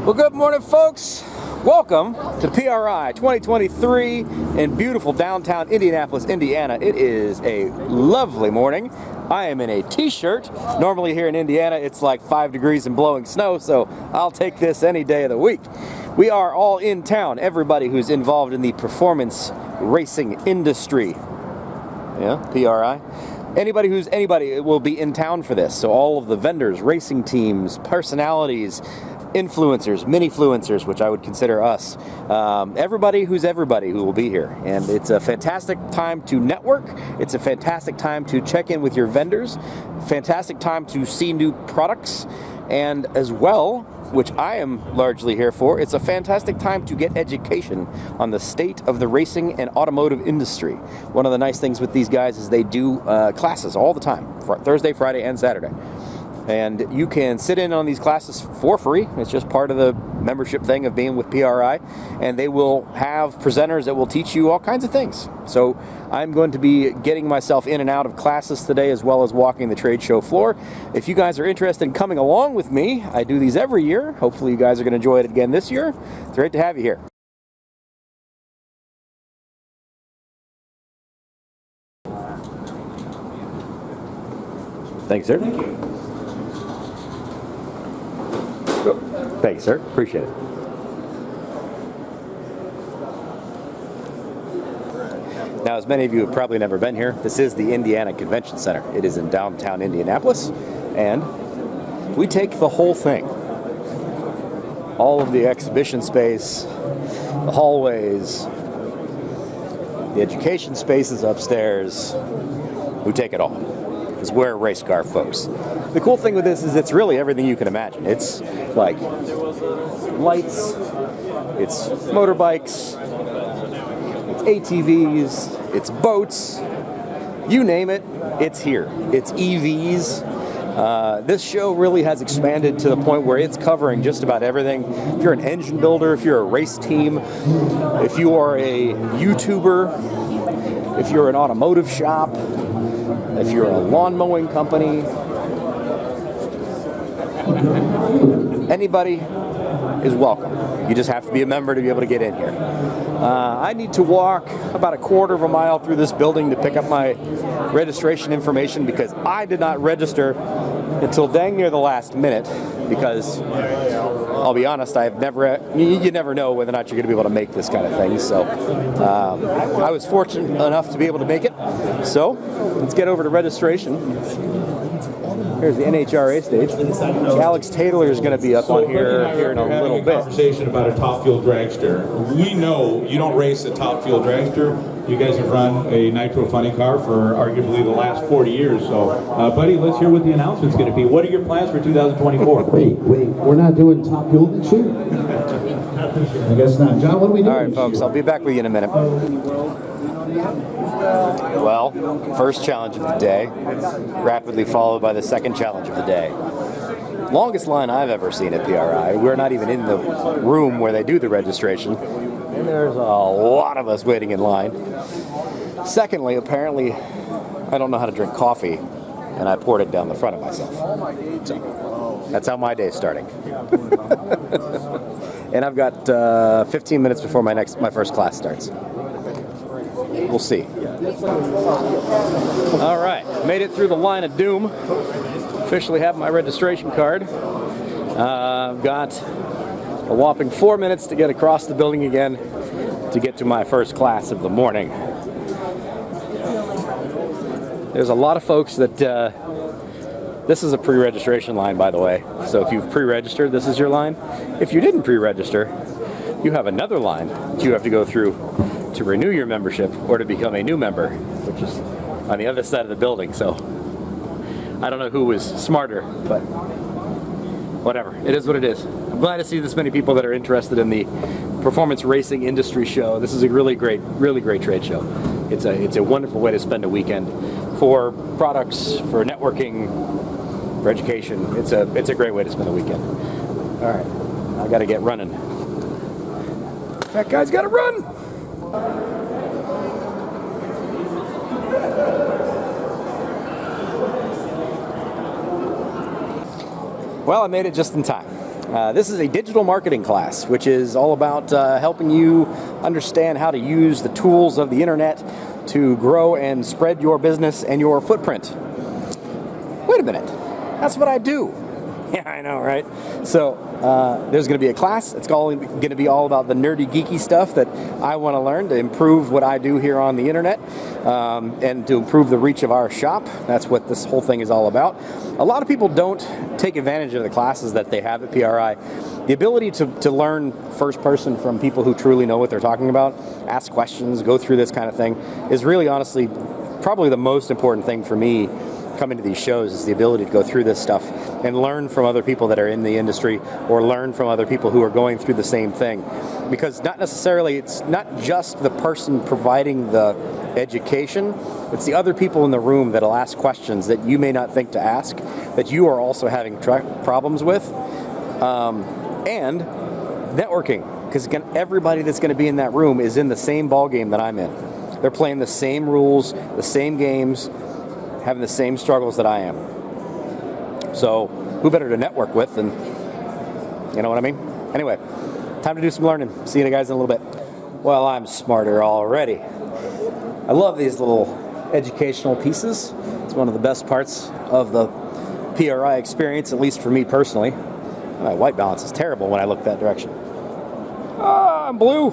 Well, good morning, folks. Welcome to PRI 2023 in beautiful downtown Indianapolis, Indiana. It is a lovely morning. I am in a t-shirt. Normally here in Indiana, it's like 5 degrees and blowing snow, so I'll take this any day of the week. We are all in town. Everybody who's involved in the performance racing industry. Yeah, PRI. Anybody will be in town for this. So all of the vendors, racing teams, personalities, influencers, mini-fluencers, which I would consider us. Everybody who will be here. And it's a fantastic time to network. It's a fantastic time to check in with your vendors. Fantastic time to see new products. And as well, which I am largely here for, it's a fantastic time to get education on the state of the racing and automotive industry. One of the nice things with these guys is they do classes all the time, Thursday, Friday, and Saturday. And you can sit in on these classes for free. It's just part of the membership thing of being with PRI. And they will have presenters that will teach you all kinds of things. So I'm going to be getting myself in and out of classes today, as well as walking the trade show floor. If you guys are interested in coming along with me, I do these every year. Hopefully you guys are going to enjoy it again this year. It's great to have you here. Thanks, sir. Thank you. Thanks, sir. Appreciate it. Now, as many of you have probably never been here, this is the Indiana Convention Center. It is in downtown Indianapolis, and we take the whole thing. All of the exhibition space, the hallways, the education spaces upstairs. We take it all, because we're race car folks. The cool thing with this is it's really everything you can imagine. It's like lights, it's motorbikes, it's ATVs, it's boats, you name it, it's here. It's EVs. This show really has expanded to the point where it's covering just about everything. If you're an engine builder, if you're a race team, if you are a YouTuber, if you're an automotive shop, if you're a lawn mowing company, anybody is welcome. You just have to be a member to be able to get in here. I need to walk about a quarter of a mile through this building to pick up my registration information, because I did not register until dang near the last minute, because I'll be honest, you never know whether or not you're going to be able to make this kind of thing. So I was fortunate enough to be able to make it. So let's get over to registration. Here's the NHRA stage. Alex Taylor is going to be up on here in a little bit. Conversation about a top fuel dragster. We know you don't race a top fuel dragster. You guys have run a nitro funny car for arguably the last 40 years. So, buddy, let's hear what the announcement's going to be. What are your plans for 2024? Wait, we're not doing top fuel this year? I guess not. John, what are we doing? All right, folks, I'll be back with you in a minute. Well, first challenge of the day, rapidly followed by the second challenge of the day. Longest line I've ever seen at PRI. We're not even in the room where they do the registration, and there's a lot of us waiting in line. Secondly, apparently, I don't know how to drink coffee, and I poured it down the front of myself. So that's how my day's starting. And I've got 15 minutes before my first class starts. We'll see. All right, made it through the line of doom. Officially have my registration card. I've got a whopping 4 minutes to get across the building again to get to my first class of the morning. There's a lot of folks that this is a pre-registration line, by the way. So if you've pre-registered, this is your line. If you didn't pre-register, you have another line that you have to go through to renew your membership or to become a new member, which is on the other side of the building. So I don't know who was smarter, but whatever. It is what it is. I'm glad to see this many people that are interested in the performance racing industry show. This is a really great trade show. It's a wonderful way to spend a weekend for products, for networking, for education. It's a great way to spend a weekend. All right, I got to get running. That guy's got to run. Well, I made it just in time. This is a digital marketing class, which is all about helping you understand how to use the tools of the internet to grow and spread your business and your footprint. Wait a minute, that's what I do. Yeah, I know, right? So there's going to be a class. It's going to be all about the nerdy, geeky stuff that I want to learn to improve what I do here on the internet and to improve the reach of our shop. That's what this whole thing is all about. A lot of people don't take advantage of the classes that they have at PRI. The ability to learn first person from people who truly know what they're talking about, ask questions, go through this kind of thing, is really honestly probably the most important thing for me coming to these shows, is the ability to go through this stuff and learn from other people that are in the industry or learn from other people who are going through the same thing. Because not necessarily, it's not just the person providing the education, it's the other people in the room that'll ask questions that you may not think to ask, that you are also having problems with, and networking. Because again, everybody that's going to be in that room is in the same ball game that I'm in. They're playing the same rules, the same games, having the same struggles that I am. So who better to network with than, you know what I mean? Anyway, time to do some learning. See you guys in a little bit. Well, I'm smarter already. I love these little educational pieces. It's one of the best parts of the PRI experience, at least for me personally. My white balance is terrible when I look that direction. Ah, I'm blue.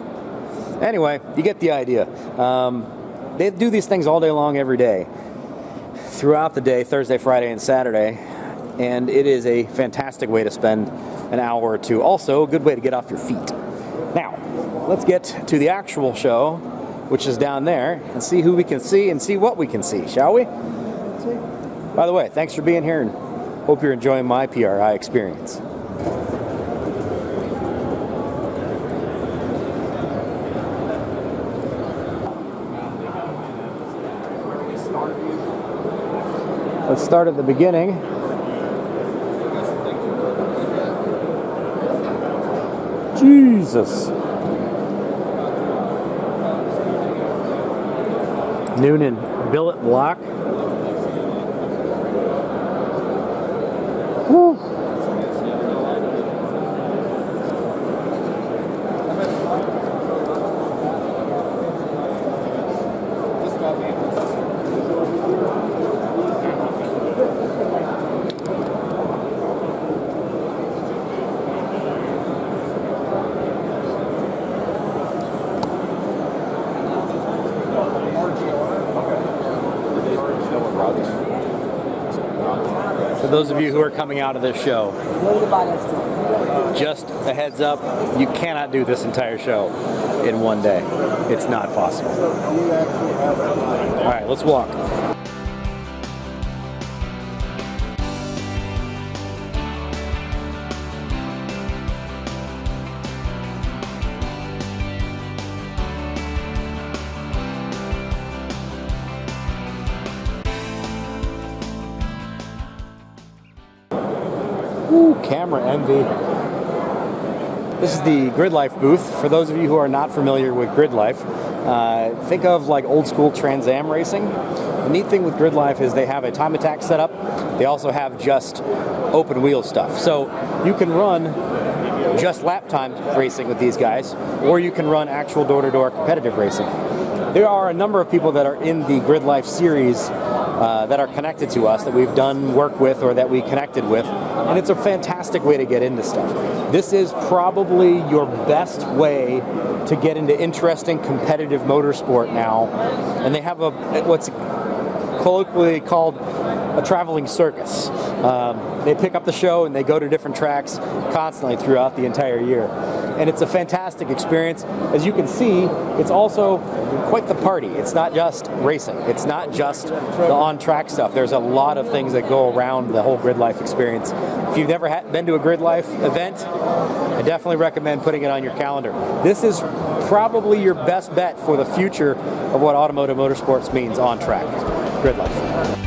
Anyway, you get the idea. They do these things all day long, every day, throughout the day, Thursday, Friday, and Saturday, and it is a fantastic way to spend an hour or two. Also, a good way to get off your feet. Now, let's get to the actual show, which is down there, and see who we can see and see what we can see, shall we? By the way, thanks for being here, and hope you're enjoying my PRI experience. Let's start at the beginning. Jesus. Noonan billet block. Woo. For those of you who are coming out of this show, just a heads up, you cannot do this entire show in one day. It's not possible. All right, let's walk. Ooh, camera envy. This is the Grid Life booth. For those of you who are not familiar with Grid Life, think of like old school Trans Am racing. The neat thing with Grid Life is they have a time attack setup. They also have just open wheel stuff. So you can run just lap time racing with these guys, or you can run actual door-to-door competitive racing. There are a number of people that are in the Grid Life series that are connected to us, that we've done work with or that we connected with, and it's a fantastic way to get into stuff. This is probably your best way to get into interesting competitive motorsport now, and they have what's colloquially called a traveling circus. They pick up the show and they go to different tracks constantly throughout the entire year. And it's a fantastic experience. As you can see, it's also quite the party. It's not just racing. It's not just the on-track stuff. There's a lot of things that go around the whole Grid Life experience. If you've never been to a Grid Life event, I definitely recommend putting it on your calendar. This is probably your best bet for the future of what automotive motorsports means on track. Grid Life.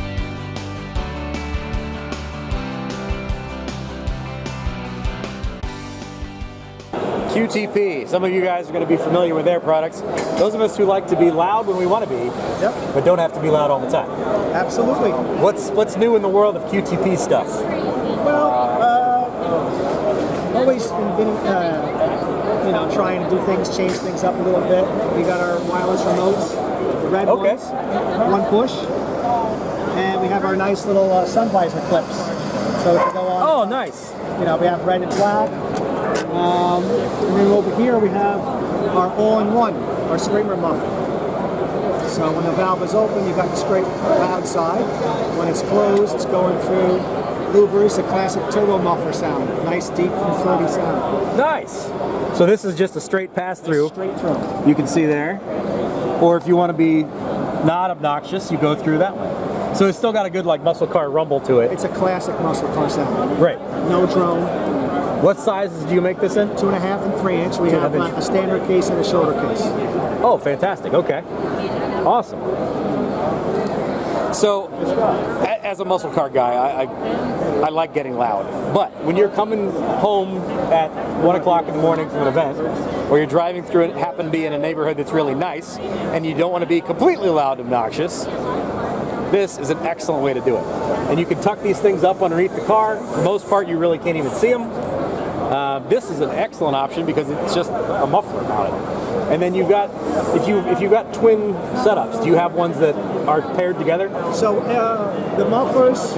QTP. Some of you guys are going to be familiar with their products. Those of us who like to be loud when we want to be, but don't have to be loud all the time. Absolutely. What's new in the world of QTP stuff? Well, always you know, trying to do things, change things up a little bit. We got our wireless remotes, the red ones, one push, and we have our nice little sun visor clips. So it can go on. Oh, nice. You know, we have red and black. And then over here we have our all-in-one, our screamer muffler. So when the valve is open, you got the straight loud side. When it's closed, it's going through louvers, a classic turbo muffler sound. Nice, deep, and throaty sound. Nice. So this is just a straight pass-through. Straight through. You can see there. Or if you want to be not obnoxious, you go through that way. So it's still got a good like muscle car rumble to it. It's a classic muscle car sound. Right. No drone. What sizes do you make this in? 2.5 and 3 inch. We have a standard case and a shoulder case. Oh, fantastic. Okay. Awesome. So, as a muscle car guy, I like getting loud. But when you're coming home at 1 o'clock in the morning from an event, or you're driving through it, happen to be in a neighborhood that's really nice, and you don't want to be completely loud and obnoxious, this is an excellent way to do it. And you can tuck these things up underneath the car. For the most part, you really can't even see them. This is an excellent option because it's just a muffler mounted. And then you've got, if you've got twin setups, do you have ones that are paired together? So the mufflers,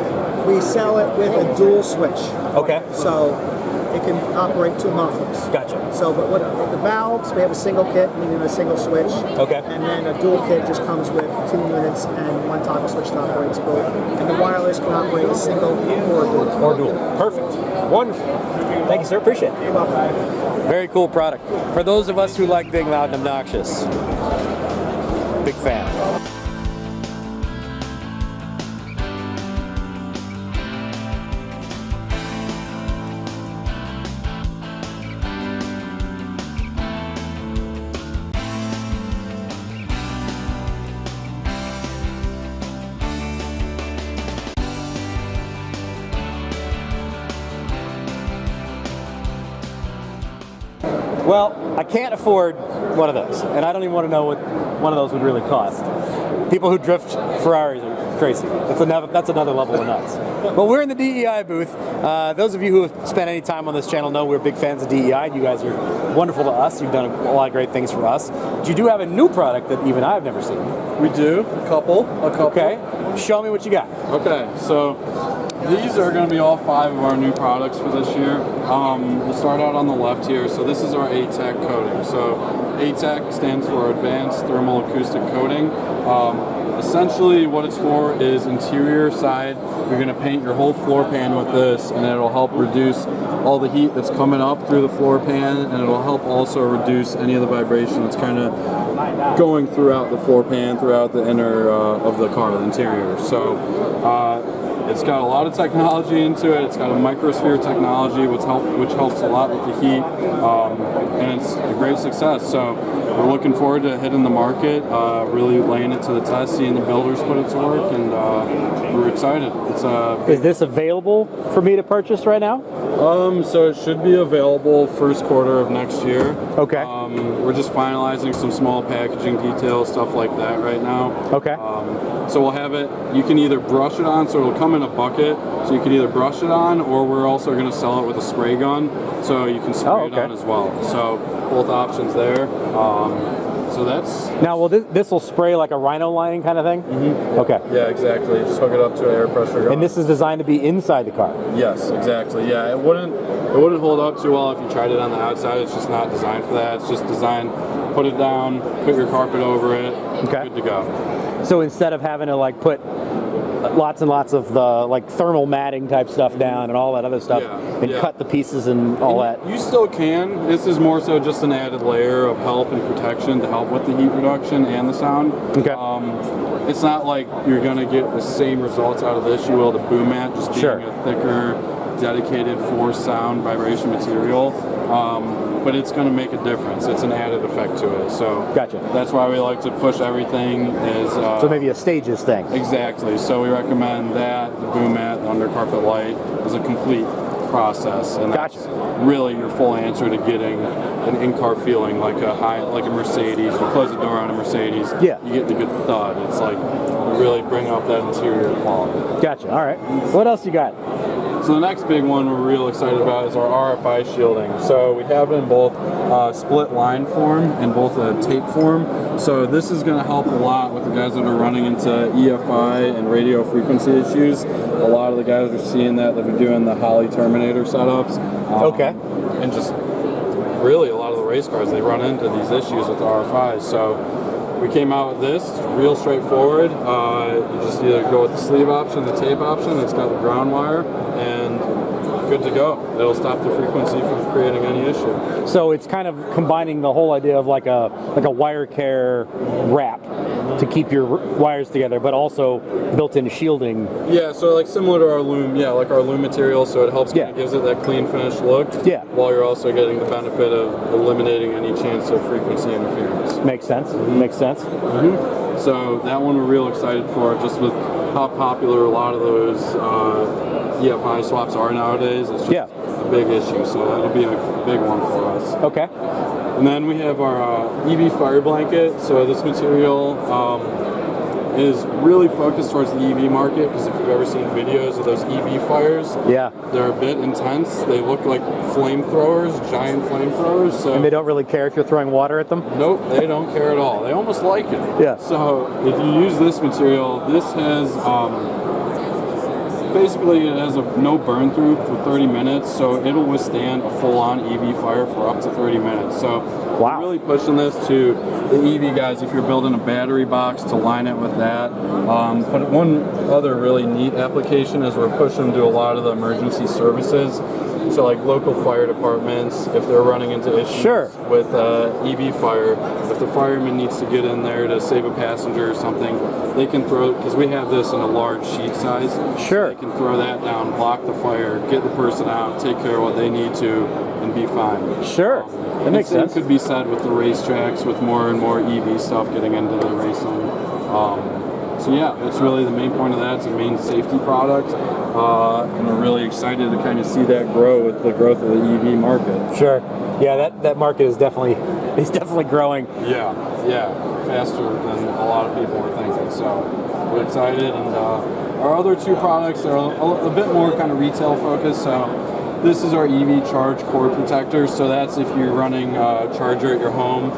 we sell it with a dual switch. Okay. So it can operate 2 mufflers. Gotcha. So, but what the valves, we have a single kit, meaning a single switch. Okay. And then a dual kit just comes with 2 units and 1 toggle switch that operates both. And the wireless can operate a single or a dual. Or dual. Perfect. Wonderful. Thank you, sir. Appreciate it. You're welcome. Very cool product. For those of us who like being loud and obnoxious, big fan. Well, I can't afford one of those, and I don't even want to know what one of those would really cost. People who drift Ferraris are crazy. That's another level of nuts. But we're in the DEI booth. Those of you who have spent any time on this channel know we're big fans of DEI. You guys are wonderful to us. You've done a lot of great things for us. But you do have a new product that even I've never seen. We do, a couple. Okay, show me what you got. Okay, so these are going to be all 5 of our new products for this year. We'll start out on the left here. So this is our ATEC coating. So ATEC stands for Advanced Thermal Acoustic Coating. Essentially what it's for is interior side. You're going to paint your whole floor pan with this, and it'll help reduce all the heat that's coming up through the floor pan, and it'll help also reduce any of the vibration that's kind of going throughout the floor pan, throughout the inner of the car, the interior. So it's got a lot of technology into it. It's got a microsphere technology, which helps a lot with the heat, and it's a great success. So we're looking forward to hitting the market, really laying it to the test, seeing the builders put it to work, and we're excited. Is this available for me to purchase right now? So it should be available first quarter of next year. Okay. We're just finalizing some small packaging details, stuff like that right now. Okay. So we'll have it, you can either brush it on, so it'll come in a bucket, so you can either brush it on, or we're also going to sell it with a spray gun, so you can spray it on as well. So both options there. So that's... Now, will this will spray like a rhino lining kind of thing? Mm-hmm. Okay. Yeah, exactly. Just hook it up to an air pressure gun. And this is designed to be inside the car? Yes, exactly. Yeah, it wouldn't hold up too well if you tried it on the outside. It's just not designed for that. It's just designed, put it down, put your carpet over it, good to go. So instead of having to like put lots and lots of the like thermal matting type stuff down and all that other stuff and cut the pieces and all that. You still can. This is more so just an added layer of help and protection to help with the heat reduction and the sound. Okay. It's not like you're going to get the same results out of this you will the boom mat, just being a thicker, dedicated force sound vibration material. But it's going to make a difference. It's an added effect to it. So that's why we like to push everything as... so maybe a stages thing. Exactly. So we recommend that, the boom mat, the undercarpet light, as a complete process. And that's really your full answer to getting an in-car feeling like a Mercedes. You close the door on a Mercedes, you get the good thud. It's like you really bring up that interior quality. Gotcha. All right. What else you got? So the next big one we're real excited about is our RFI shielding. So we have it in both split line form and both a tape form. So this is going to help a lot with the guys that are running into EFI and radio frequency issues. A lot of the guys are seeing that they've been doing the Holly Terminator setups. Okay. And just really a lot of the race cars, they run into these issues with the RFIs. So we came out with this, it's real straightforward. You just either go with the sleeve option, the tape option, it's got the ground wire, and good to go. It'll stop the frequency from creating any issue. So it's kind of combining the whole idea of like a wire care wrap to keep your wires together, but also built-in shielding. Yeah, so like similar to our loom, like our loom material, so it helps, Yeah. gives it that clean finished look. Yeah. While you're also getting the benefit of eliminating any chance of frequency interference. Makes sense. Makes sense. So that one we're real excited for, just with how popular a lot of those EFI swaps are nowadays. It's just a big issue, so that'll be a big one for us. Okay. And then we have our EV fire blanket. So this material is really focused towards the EV market, because if you've ever seen videos of those EV fires, they're a bit intense. They look like flamethrowers, giant flamethrowers. So And they don't really care if you're throwing water at them? nope, they don't care at all. They almost like it. Yeah. So if you use this material, this has basically it has a no burn through for 30 minutes, so it'll withstand a full-on EV fire for up to 30 minutes. So we're really pushing this to the EV guys if you're building a battery box to line it with that. But one other really neat application is we're pushing to a lot of the emergency services. So like local fire departments, if they're running into issues with EV fire, if the fireman needs to get in there to save a passenger or something, they can throw, because we have this in a large sheet size, they can throw that down, block the fire, get the person out, take care of what they need to, and be fine. That makes sense. It could be said with the racetracks, with more and more EV stuff getting into the racing. So yeah, that's really the main point of that. It's a main safety product, and we're really excited to kind of see that grow with the growth of the EV market. Sure. Yeah, that market is definitely growing. Yeah, faster than a lot of people are thinking. So we're excited, and our other two products are a bit more kind of retail focused. So this is our EV charge cord protector. So that's if you're running a charger at your home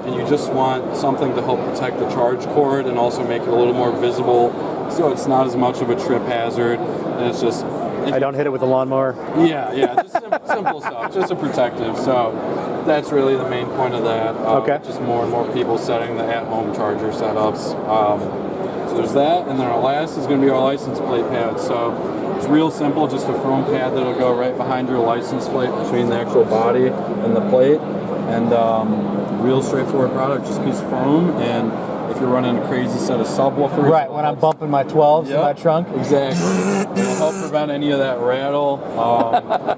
and you just want something to help protect the charge cord and also make it a little more visible, so it's not as much of a trip hazard. And it's just I don't hit it with a lawnmower. Yeah, just simple stuff, just a protective. So that's really the main point of that. Just more and more people setting the at-home charger setups. So there's that, and then our last is going to be our license plate pad. So it's real simple, just a foam pad that'll go right behind your license plate between the actual body and the plate. And real straightforward product, just a piece of foam. And if you're running a crazy set of subwoofers. Right, when I'm bumping my 12s in my trunk. Exactly. It'll help prevent any of that rattle.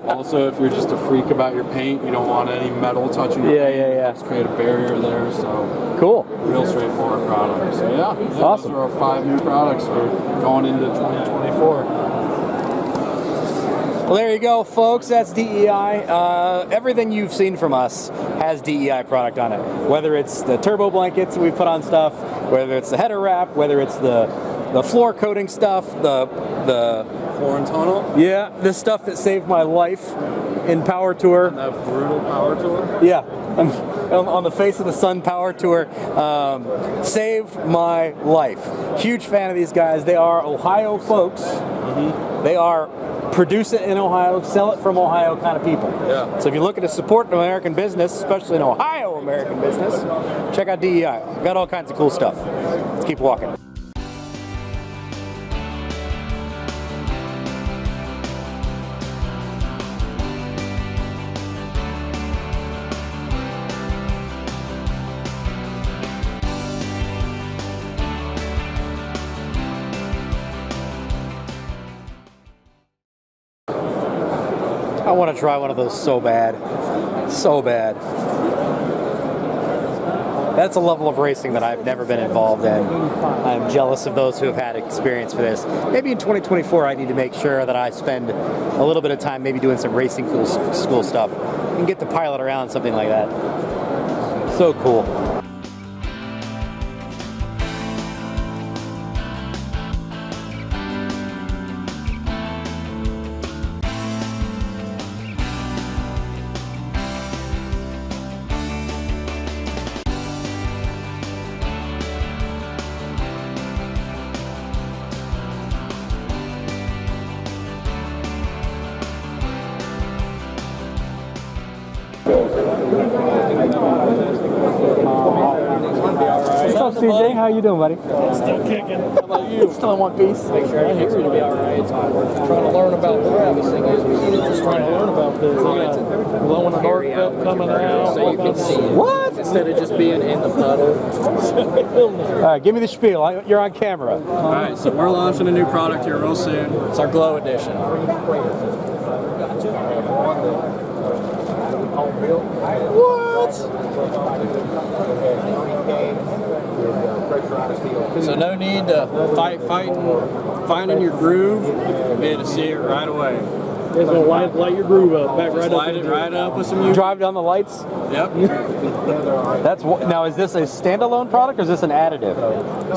Also, if you're just a freak about your paint, you don't want any metal touching your paint. It helps create a barrier there. So cool. Real straightforward product. So yeah, awesome. Those are our 5 new products for going into 2024. Well, there you go, folks. That's DEI. Everything you've seen from us has DEI product on it. Whether it's the turbo blankets we put on stuff, whether it's the header wrap, whether it's the floor coating stuff, the floor and tunnel. Yeah, the stuff that saved my life in Power Tour. That brutal Power Tour. Yeah, on the Face of the Sun Power Tour, saved my life. Huge fan of these guys. They are Ohio folks. They are produce it in Ohio, sell it from Ohio kind of people. Yeah. So if you're looking to support an American business, especially an Ohio American business, check out DEI. Got all kinds of cool stuff. Let's keep walking. I want to try one of those so bad. So bad. That's a level of racing that I've never been involved in. I'm jealous of those who have had experience for this. Maybe in 2024 I need to make sure that I spend a little bit of time maybe doing some racing school stuff and get to pilot around something like that. So cool. CJ? How you doing, buddy? Still kicking. How about you? Still in one piece. Make sure I hear you to be alright. Trying to learn about the rabbits thing is just trying to learn about this. Glowing heart cup coming out. So you can see it. What? Instead of just being in the puddle. All right, give me the spiel. You're on camera. Alright, so we're launching a new product here real soon. It's our Glow Edition. What? So no need to finding your groove. You'll be able to see it right away. It's gonna light your groove up, back right up. Light it right up with some. Drive down the lights. Yep. That's now. Is this a standalone product or is this an additive?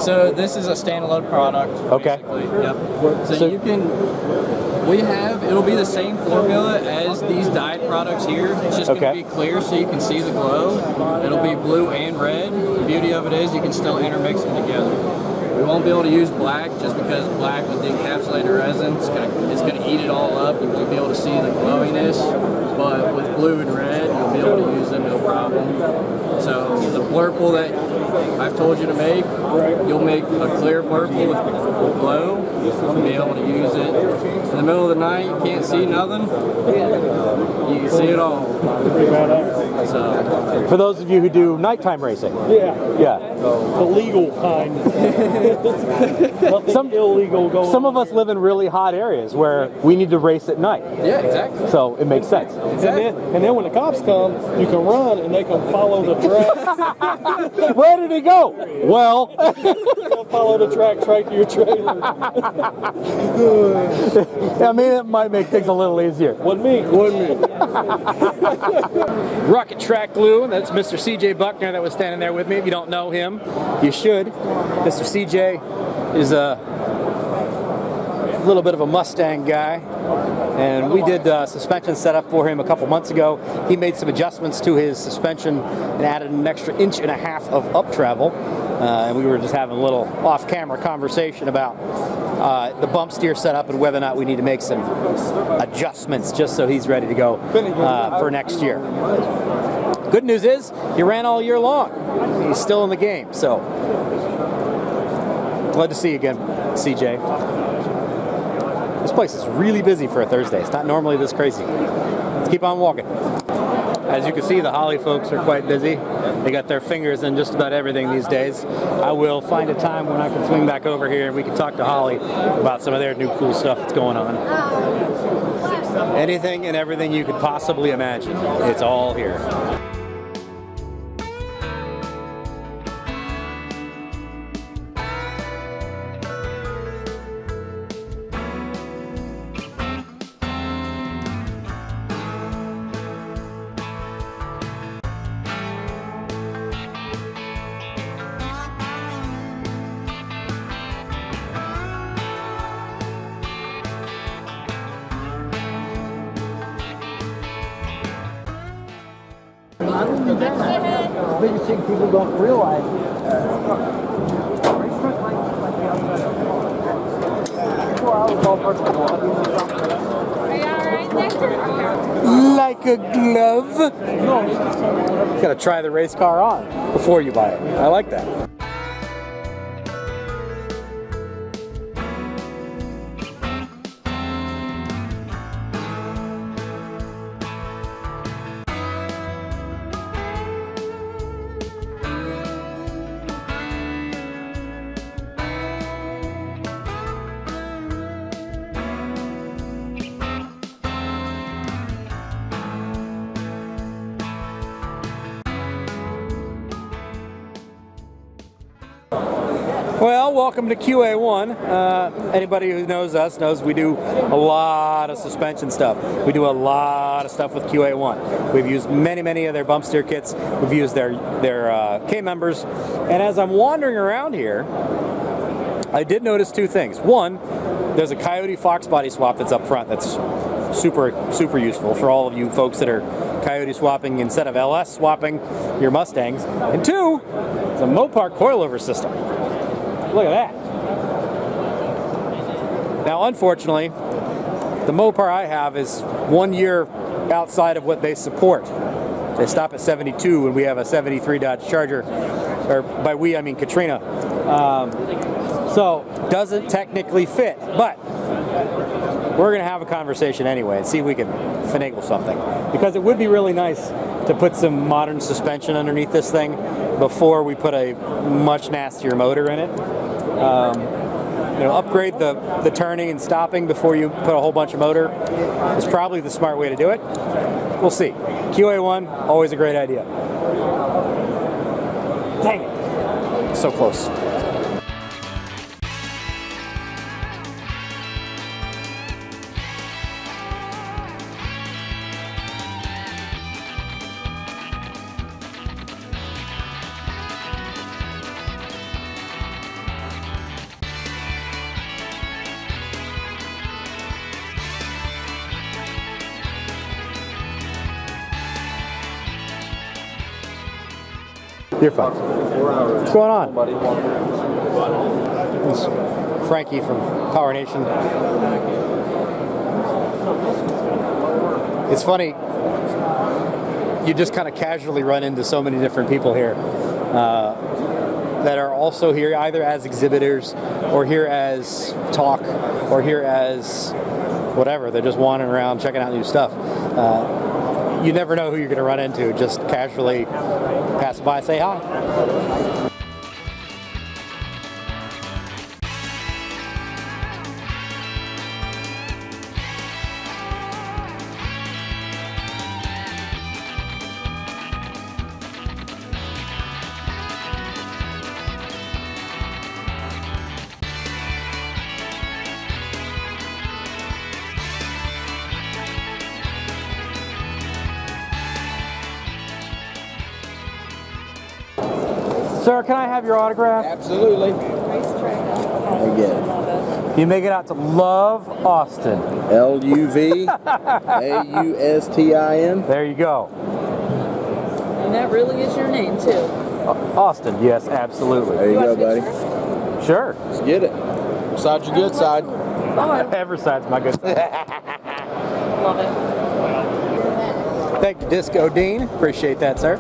So this is a standalone product. Okay. Basically. Yep. So you can. It'll be the same formula as these dyed products here. It's just going to be clear so you can see the glow. It'll be blue and red. The beauty of it is you can still intermix them together. We won't be able to use black just because black with the encapsulated resin, it's gonna eat it all up. You won't be able to see the glowiness. But with blue and red, you'll be able to use them no problem. So the blurple that I've told you to make, you'll make a clear blurple with glow. You'll be able to use it. In the middle of the night, you can't see nothing. You can see it all. So, for those of you who do nighttime racing. Yeah. The legal kind. Some illegal going. Some of us live in really hot areas where we need to race at night. yeah, exactly. So it makes sense. And then when the cops come, you can run and they can follow the track. Where did he go? Well, They'll follow the tracks right to your trailer. I mean, it might make things a little easier. Wouldn't me. Rocket Track Glue, and that's Mr. CJ Buckner that was standing there with me. If you don't know him, you should. Mr. CJ is a little bit of a Mustang guy, and we did suspension setup for him a couple months ago. He made some adjustments to his suspension and added an extra 1.5 inches of up travel, and we were just having a little off-camera conversation about the bump steer setup and whether or not we need to make some adjustments just so he's ready to go for next year. Good news is he ran all year long. He's still in the game, so glad to see you again, CJ. This place is really busy for a Thursday. It's not normally this crazy. Let's keep on walking. As you can see, the Holly folks are quite busy. They got their fingers in just about everything these days. I will find a time when I can swing back over here and we can talk to Holly about some of their new cool stuff that's going on. Anything and everything you could possibly imagine, it's all here. The biggest thing people don't realize. Like a glove. You gotta try the race car on before you buy it. I like that. Well, welcome to QA1. Anybody who knows us knows we do a lot of suspension stuff. We do a lot of stuff with QA1. We've used many of their bump steer kits. We've used their K-members. And as I'm wandering around here, I did notice two things. One, there's a Coyote Fox body swap that's up front that's super useful for all of you folks that are Coyote swapping instead of LS swapping your Mustangs. And two, it's a Mopar coilover system. Look at that. Now, unfortunately, the Mopar I have is 1 year outside of what they support. They stop at 72 and we have a 73 Dodge Charger. or by we I mean Katrina. So doesn't technically fit, but we're gonna have a conversation anyway and see if we can finagle something, because it would be really nice to put some modern suspension underneath this thing before we put a much nastier motor in it. You know, upgrade the turning and stopping before you put a whole bunch of motor is probably the smart way to do it. We'll see. QA1, always a great idea. Dang it. So close. You're fine. What's going on? It's Frankie from Power Nation. It's funny, you just kind of casually run into so many different people here that are also here either as exhibitors or here as talk or here as whatever. They're just wandering around checking out new stuff. You never know who you're going to run into. Just casually pass by, say hi. Sir, can I have your autograph? Absolutely. You make it out to Love Austin. LUVAUSTIN. There you go. And that really is your name, too. Austin, yes, absolutely. There you go, buddy. Sure. Let's get it. Besides your good side. Every side's my good side. Love it. Thank you, Disco Dean. Appreciate that, sir.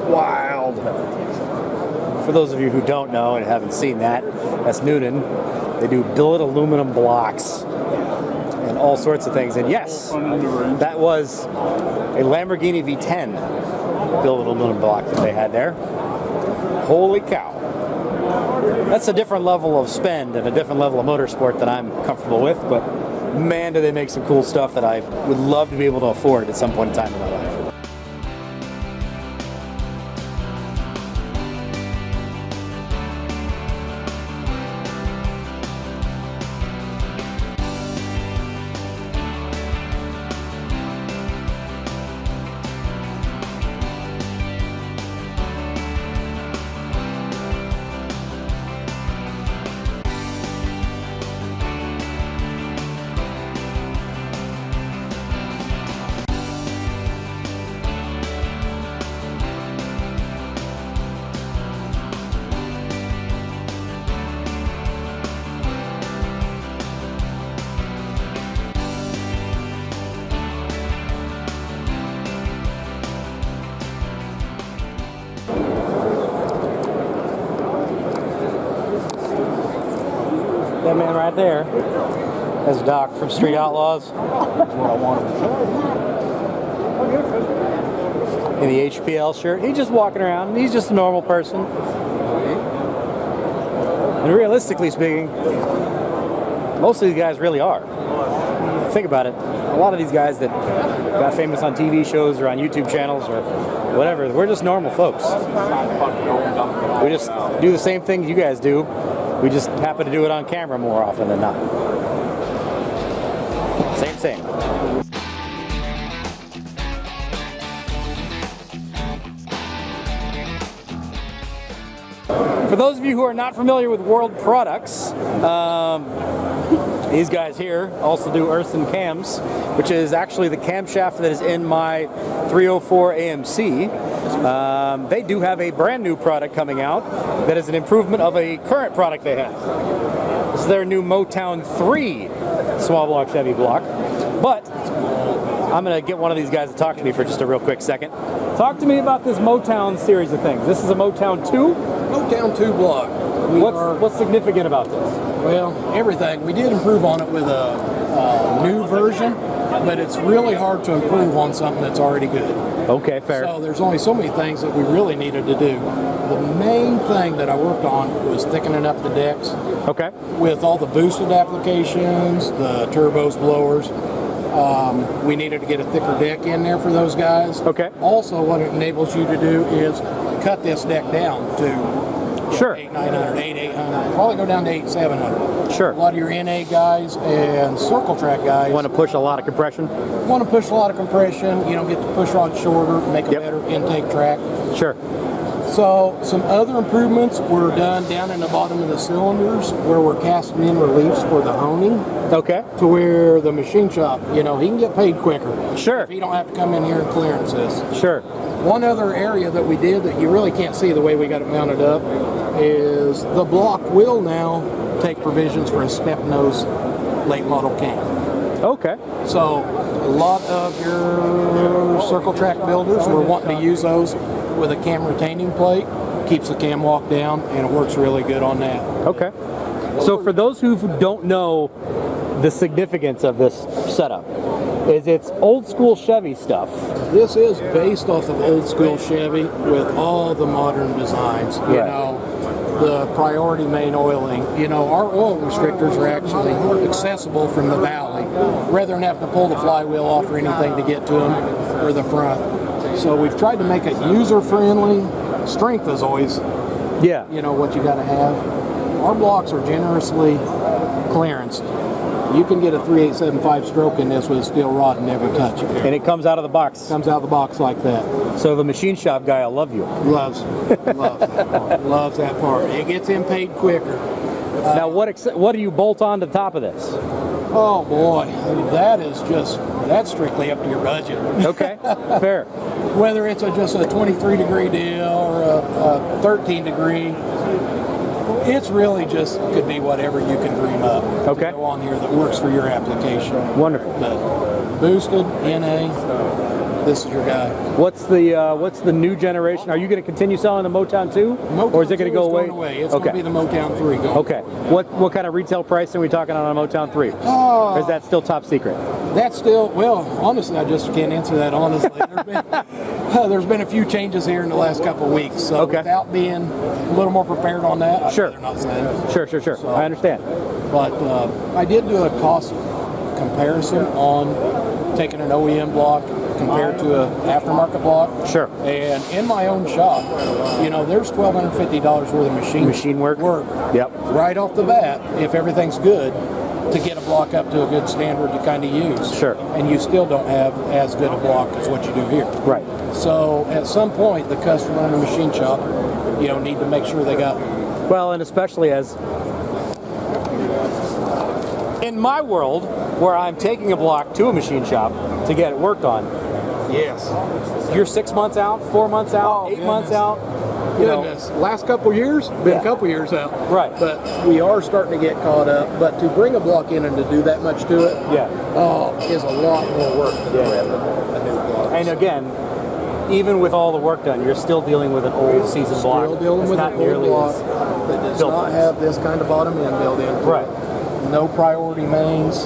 Wild. For those of you who don't know and haven't seen that, that's Noonan. They do billet aluminum blocks and all sorts of things. And yes, that was a Lamborghini V10 billet aluminum block that they had there. Holy cow. That's a different level of spend and a different level of motorsport that I'm comfortable with, but man, do they make some cool stuff that I would love to be able to afford at some point in time in my life. That man right there, that's Doc from Street Outlaws. That's what I want him. In the HPL shirt. He's just walking around. He's just a normal person. And realistically speaking, most of these guys really are. Think about it. A lot of these guys that got famous on TV shows or on YouTube channels or whatever, we're just normal folks. We just do the same things you guys do. We just happen to do it on camera more often than not. Same. For those of you who are not familiar with World Products, these guys here also do earths and cams, which is actually the camshaft that is in my 304 AMC. They do have a brand new product coming out that is an improvement of a current product they have. This is their new Motown 3 small block Chevy block. But I'm going to get one of these guys to talk to me for just a real quick second. Talk to me about this Motown series of things. This is a Motown 2? Motown 2 block. What's significant about this? Well, everything. We did improve on it with a new version, but it's really hard to improve on something that's already good. Okay, fair. So there's only so many things that we really needed to do. The main thing that I worked on was thickening up the decks. Okay. With all the boosted applications, the turbos, blowers. We needed to get a thicker deck in there for those guys. Okay. Also, what it enables you to do is cut this deck down to Sure. 8,900, 8,800, probably go down to 8,700. Sure. A lot of your NA guys and circle track guys Want to push a lot of compression? want to push a lot of compression. You know, get the push rod shorter, make a better intake track. Sure. So some other improvements were done down in the bottom of the cylinders where we're casting in reliefs for the honing. Okay. To where the machine shop, you know, he can get paid quicker. Sure. If he don't have to come in here and clearance this. Sure. One other area that we did that you really can't see the way we got it mounted up is the block will now take provisions for a step nose late model cam. Okay. So a lot of your circle track builders were wanting to use those with a cam retaining plate. Keeps the cam walk down and it works really good on that. Okay. So for those who don't know the significance of this setup, is it's old school Chevy stuff. This is based off of old school Chevy with all the modern designs. You know, the priority main oiling. You know, our oil restrictors are actually accessible from the valley rather than have to pull the flywheel off or anything to get to them or the front. So we've tried to make it user friendly. Strength is always, you know, what you got to have. Our blocks are generously clearanced. You can get a 3875 stroke in this with a steel rod and never touch it. And it comes out of the box. Comes out of the box like that. So the machine shop guy will love you. Loves that part. Loves that part. It gets him paid quicker. Now what do you bolt on to the top of this? Oh boy, that's strictly up to your budget. Okay, fair. Whether it's just a 23 degree deal or a 13 degree, it's really just could be whatever you can dream up. Okay. To go on here that works for your application. Wonderful. But boosted, NA, this is your guy. What's the new generation? Are you going to continue selling the Motown 2? Or is it going to go away? Going away. It's going to be the Motown 3 going. Okay. What kind of retail price are we talking on a Motown 3? Or is that still top secret? That's still, well, honestly, I just can't answer that honestly. There's been a few changes here in the last couple of weeks. So without being a little more prepared on that, I'd rather not say it. Sure. So, I understand. But I did do a cost comparison on taking an OEM block compared to an aftermarket block. Sure. And in my own shop, you know, there's $1,250 worth of machine work. Yep. Right off the bat, if everything's good, to get a block up to a good standard to kind of use. Sure. And you still don't have as good a block as what you do here. Right. So at some point, the customer in the machine shop, you know, need to make sure they got. Well, and especially as in my world, where I'm taking a block to a machine shop to get it worked on. Yes. You're 6 months out, 4 months out, 8 months out. Goodness, last couple years, been a couple years out. Right. But we are starting to get caught up. But to bring a block in and to do that much to it, is a lot more work than a new block. And again, even with all the work done, you're still dealing with an old season block. Still dealing with an old block that does not have this kind of bottom end built in. Right. No priority mains.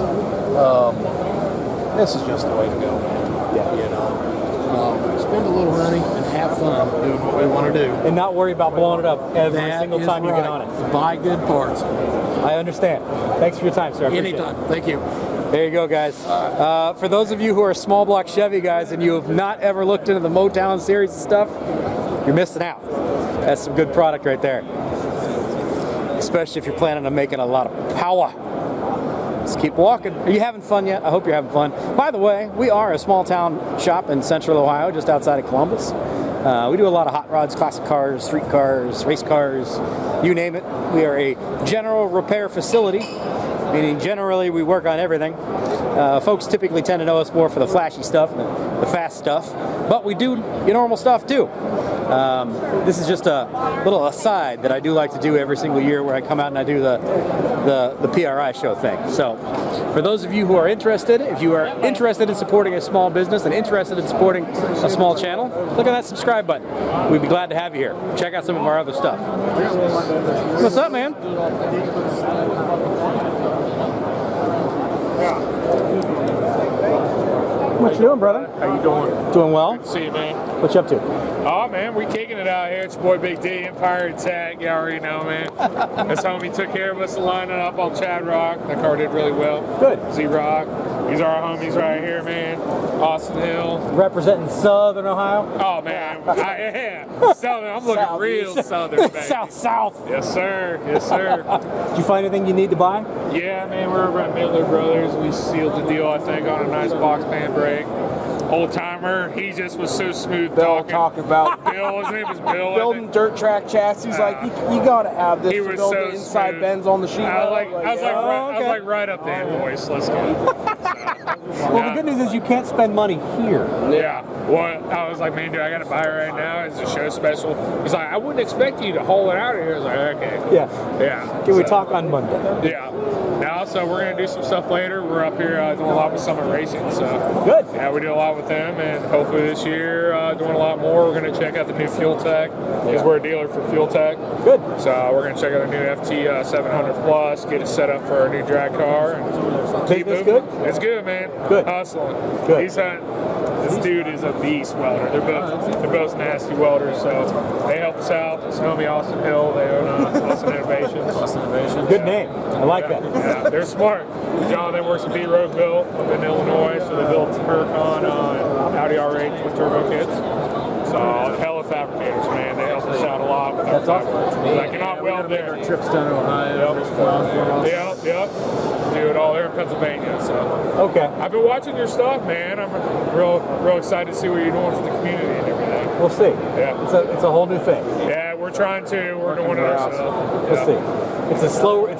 This is just the way to go, man. Yeah. You know, spend a little money and have fun doing what we want to do. And not worry about blowing it up every single time you get on it. Buy good parts. I understand. Thanks for your time, sir. I appreciate Anytime. it. Thank you. There you go, guys. For those of you who are small block Chevy guys and you have not ever looked into the Motown series of stuff, you're missing out. That's some good product right there. Especially if you're planning on making a lot of power. Just keep walking. Are you having fun yet? I hope you're having fun. By the way, we are a small town shop in central Ohio, just outside of Columbus. We do a lot of hot rods, classic cars, street cars, race cars, you name it. We are a general repair facility, meaning generally we work on everything. Folks typically tend to know us more for the flashy stuff, the fast stuff, but we do your normal stuff too. This is just a little aside that I do like to do every single year where I come out and I do the PRI show thing. So for those of you who are interested, if you are interested in supporting a small business and interested in supporting a small channel, click on that subscribe button. We'd be glad to have you here. Check out some of our other stuff. What's up, man? What you doing, brother? How you doing? Doing well. Good to see you, man. What you up to? Oh, man, we kicking it out here. It's your boy Big D, Empire Attack. You already know, man. This homie took care of us lining up on Chad Rock. That car did really well. Good. Z-Rock. These are our homies right here, man. Austin Hill. Representing Southern Ohio? Oh, man. Yeah. Southern. I'm looking South. real Southern, baby. South. Yes, sir. Yes, sir. Did you find anything you need to buy? Yeah, man. We're over at Miller Brothers. We sealed the deal, I think, on a nice box pan brake. Old timer, he just was so smooth talking about Bill, his name was Bill. building dirt track chassis. Like you gotta have this He to was build so the inside smooth. bends on the sheet. I was like right up there, boys. Let's go. Well, the good news is you can't spend money here. Yeah. Well, I was like, man, dude, I got to buy it right now. It's a show special. He's like, I wouldn't expect you to haul it out of here. I was like, okay. Cool. Yeah. Yeah. Can we talk on Monday? Yeah. Now, so we're going to do some stuff later. We're up here doing a lot with Summit Racing. So good. Yeah, we do a lot with them, and hopefully this year doing a lot more. We're going to check out the new Fuel Tech because we're a dealer for Fuel Tech. Good. So we're going to check out the new FT 700 Plus, get it set up for our new drag car. And keep Business moving. good? It's good, man. Good. Hustling. Good. This dude is a beast welder. They're both nasty welders, so they help us out. This homie Austin Hill, they own Austin Innovations. Good name. I like that. Yeah, they're smart. John, they works at B. Roseville up in Illinois, so they built Huracan and Audi R8 with turbo kits. So hella fabricators, man. They help us out a lot with our stuff. I cannot weld there. Trips down to Ohio. Yep. Do it all there in Pennsylvania. So okay. I've been watching your stuff, man. I'm real excited to see what you're doing for the community and everything. We'll see. Yeah. It's a whole new thing. Yeah, we're trying to. We're doing it ourselves. We'll see. It's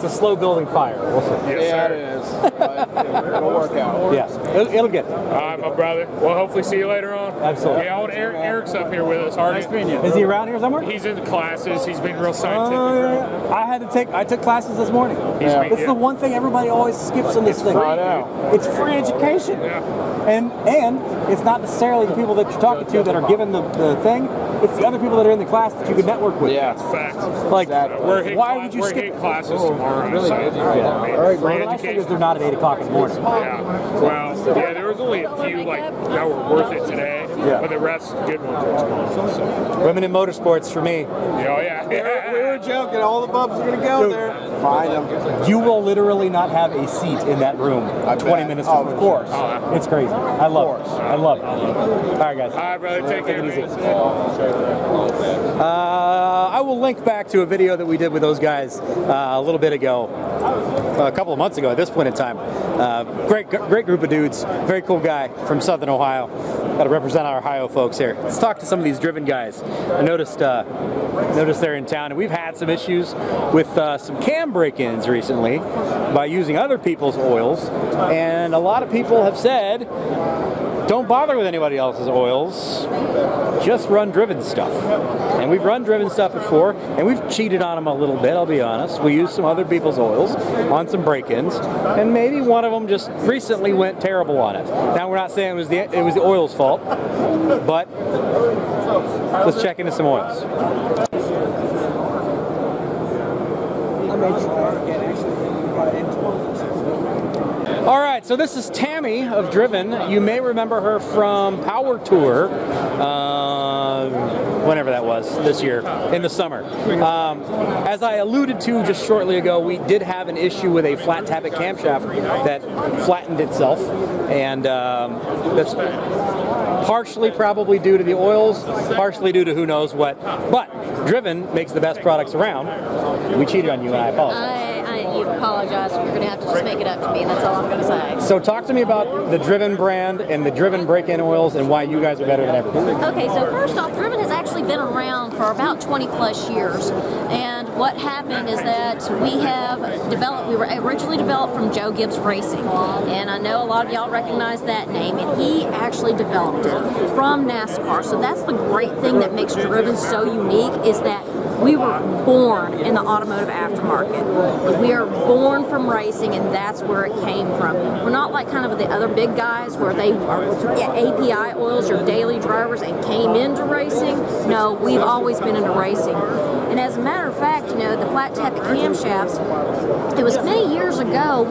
a slow building fire. We'll see. Yes, sir. it is. But it'll work out. Yeah. It'll get there. All right, my brother. Well, hopefully see you later on. Absolutely. Yeah, old Eric's up here with us. Nice meeting you. Is he around here somewhere? He's in the classes. He's been real scientific. I took classes this morning. This is the one thing everybody always skips in this thing. I know. It's free education. Yeah. And it's not necessarily the people that you're talking to that are given the thing. It's the other people that are in the class that you can network with. Yeah. Facts. Like, Why would you skip classes tomorrow? really so, busy. All right. Free Well, the nice thing is education. they're not at 8 o'clock in the morning. Yeah. Well, yeah, there was only a few that were worth it today, but the rest good ones are tomorrow. So. Women in motorsports for me. Oh yeah. We were joking. All the bubs are gonna go there. Find them. You will literally not have a seat in that room 20 minutes before. Of course. It's crazy. I love it. I love it. All right, guys. All right, brother. Take care. it easy. I will link back to a video that we did with those guys a little bit ago, a couple of months ago at this point in time. Great group of dudes. Very cool guy from Southern Ohio. Got to represent our Ohio folks here. Let's talk to some of these driven guys. I noticed they're in town, and we've had some issues with some cam break-ins recently by using other people's oils, and a lot of people have said, don't bother with anybody else's oils, just run driven stuff. And we've run driven stuff before, and we've cheated on them a little bit, I'll be honest. We used some other people's oils on some break-ins, and maybe one of them just recently went terrible on it. Now, we're not saying it was the oil's fault, but let's check into some oils. All right, so this is Tammy of Driven. You may remember her from Power Tour, whenever that was, this year, in the summer. As I alluded to just shortly ago, we did have an issue with a flat tappet camshaft that flattened itself, and that's partially probably due to the oils, partially due to who knows what. But Driven makes the best products around. We cheated on you, and I apologize. Steve, apologize. You're going to have to just make it up to me. That's all I'm going to say. So talk to me about the Driven brand and the Driven break-in oils and why you guys are better than everybody. Okay, so first off, Driven has actually been around for about 20 plus years. And what happened is that we were originally developed from Joe Gibbs Racing. And I know a lot of y'all recognize that name. And he actually developed it from NASCAR. So that's the great thing that makes Driven so unique, is that we were born in the automotive aftermarket. We are born from racing, and that's where it came from. We're not like kind of the other big guys where they are API oils or daily drivers and came into racing. No, we've always been into racing. And as a matter of fact, you know, the flat tappet camshafts, it was many years ago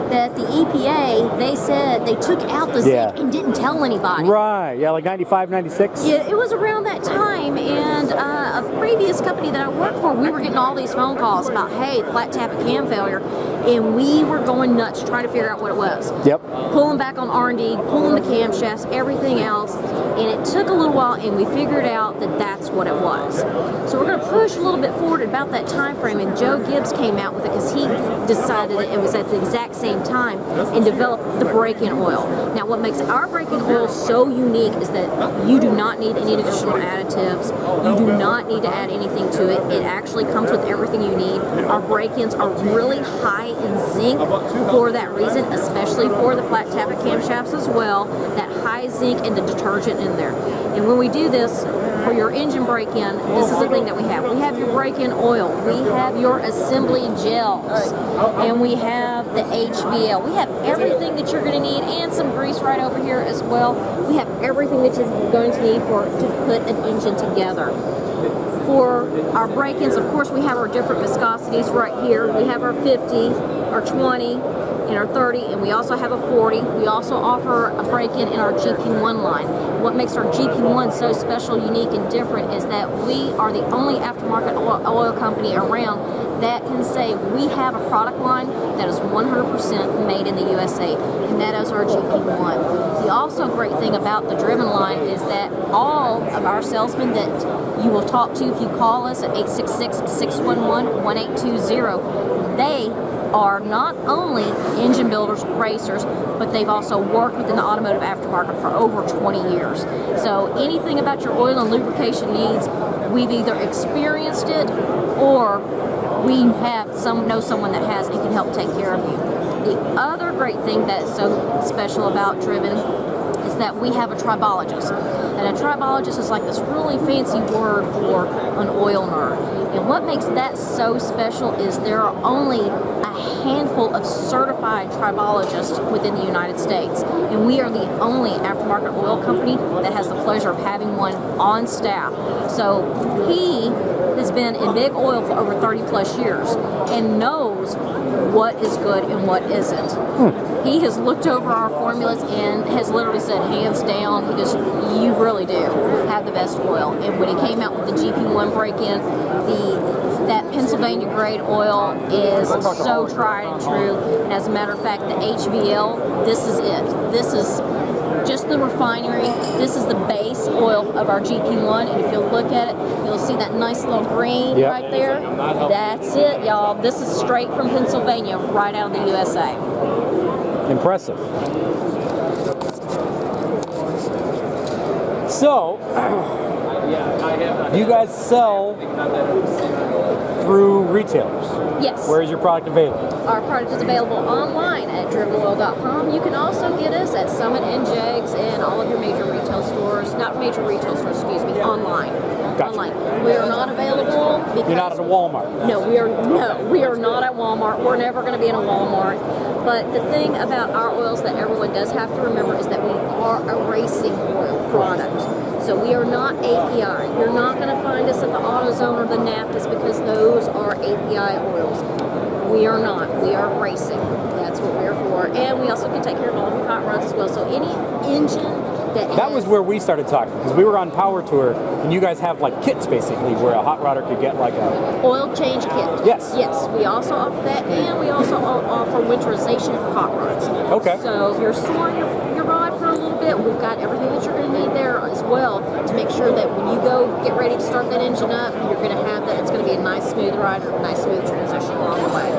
that the EPA, they said they took out the zinc and didn't tell anybody. Right, yeah, like 95, 96? Yeah, it was around that time, and a previous company that I worked for, we were getting all these phone calls about, hey, flat tappet cam failure, and we were going nuts trying to figure out what it was. Yep. Pulling back on R&D, pulling the camshafts, everything else, and it took a little while, and we figured out that that's what it was. So we're going to push a little bit forward about that time frame, and Joe Gibbs came out with it because he decided that it was at the exact same time and developed the break-in oil. Now, what makes our break-in oil so unique is that you do not need any additional additives. You do not need to add anything to it. It actually comes with everything you need. Our break-ins are really high in zinc for that reason, especially for the flat tappet camshafts as well. That high zinc and the detergent in there. And when we do this, for your engine break-in, this is the thing that we have. We have your break-in oil, we have your assembly gels, and we have the HVL. We have everything that you're going to need, and some grease right over here as well. We have everything that you're going to need to put an engine together. For our break-ins, of course, we have our different viscosities right here. We have our 50, our 20, and our 30, and we also have a 40. We also offer a break-in in our GP1 line. What makes our GP1 so special, unique, and different is that we are the only aftermarket oil company around that can say we have a product line that is 100% made in the USA, and that is our GP1. The also great thing about the Driven line is that all of our salesmen that you will talk to if you call us at 866-611-1820, they are not only engine builders, racers, but they've also worked within the automotive aftermarket for over 20 years. So anything about your oil and lubrication needs, we've either experienced it or we know someone that has and can help take care of you. The other great thing that's so special about Driven is that we have a tribologist. And a tribologist is like this really fancy word for an oil nerd. And what makes that so special is there are only a handful of certified tribologists within the United States. And we are the only aftermarket oil company that has the pleasure of having one on staff. So he has been in big oil for over 30 plus years and knows what is good and what isn't. He has looked over our formulas and has literally said, hands down, he goes, you really do have the best oil. And when he came out with the GP1 break-in, that Pennsylvania grade oil is so tried and true. And as a matter of fact, the HVL, this is it. This is just the refinery. This is the base oil of our GP1, and if you'll look at it, you'll see that nice little green right there. That's it, y'all. This is straight from Pennsylvania, right out of the USA. Impressive. So, you guys sell through retailers? Yes. Where is your product available? Our product is available online at drivenoil.com. You can also get us at Summit and Jegs and all of your major retail stores, not major retail stores, excuse me, online. Gotcha. Online. We are not available because you're not at a Walmart. No, we are not at Walmart. We're never going to be in a Walmart. But the thing about our oils that everyone does have to remember is that we are a racing oil product. So we are not API. You're not going to find us at the AutoZone or the Naptas because those are API oils. We are not. We are racing. That's what we're for. And we also can take care of all of your hot rods as well. So any engine that was where we started talking, because we were on Power Tour, and you guys have like kits basically where a hot rodder could get like a oil change kit. Yes. Yes, we also offer that, and we also offer winterization for hot rods. Okay. So if you're storing your rod for a little bit, we've got everything that you're going to need there as well to make sure that when you go get ready to start that engine up, you're going to have that. It's going to be a nice smooth ride or a nice smooth transition along the way.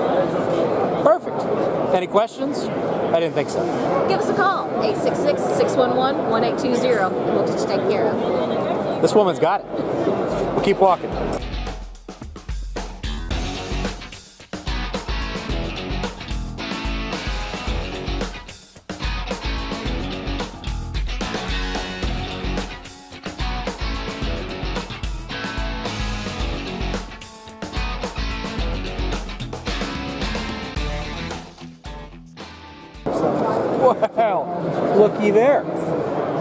Any questions? I didn't think so. Give us a call, 866-611-1820, and we'll get you taken care of. This woman's got it. We'll keep walking. Wow, looky there.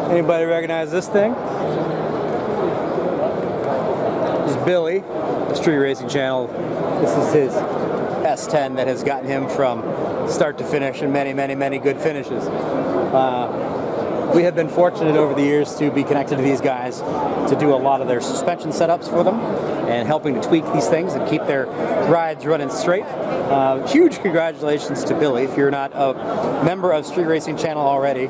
Anybody recognize this thing? This is Billy, the Street Racing Channel. This is his S10 that has gotten him from start to finish and many, many, many good finishes. We have been fortunate over the years to be connected to these guys to do a lot of their suspension setups for them and helping to tweak these things and keep their rides running straight. Huge congratulations to Billy. If you're not a member of Street Racing Channel already,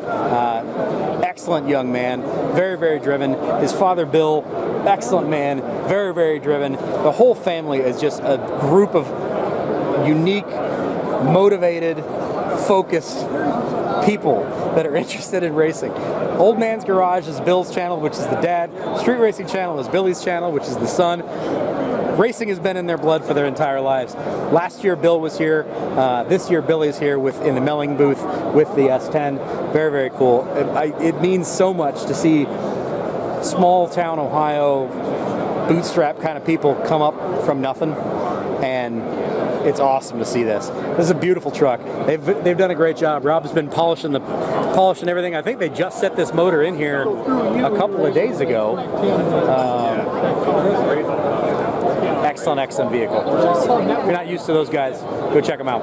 excellent young man, very, very driven. His father, Bill, excellent man, very, very driven. The whole family is just a group of unique, motivated, focused people that are interested in racing. Old Man's Garage is Bill's channel, which is the dad. Street Racing Channel is Billy's channel, which is the son. Racing has been in their blood for their entire lives. Last year Bill was here. This year Billy's here in the Melling booth with the S10. Very, very cool. It means so much to see small town Ohio bootstrap kind of people come up from nothing, and it's awesome to see this. This is a beautiful truck. They've done a great job. Rob's been polishing everything. I think they just set this motor in here a couple of days ago. Excellent, excellent vehicle. If you're not used to those guys, go check them out.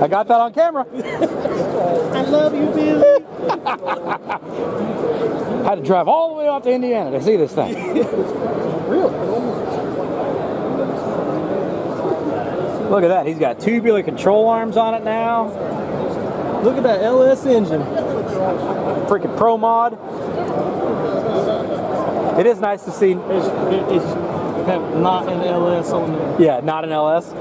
I got that on camera. I love you, Billy. I had to drive all the way out to Indiana to see this thing. Really? Look at that. He's got tubular control arms on it now. Look at that LS engine. Freaking Pro Mod. It is nice to see. It's not an LS on there. Yeah, not an LS.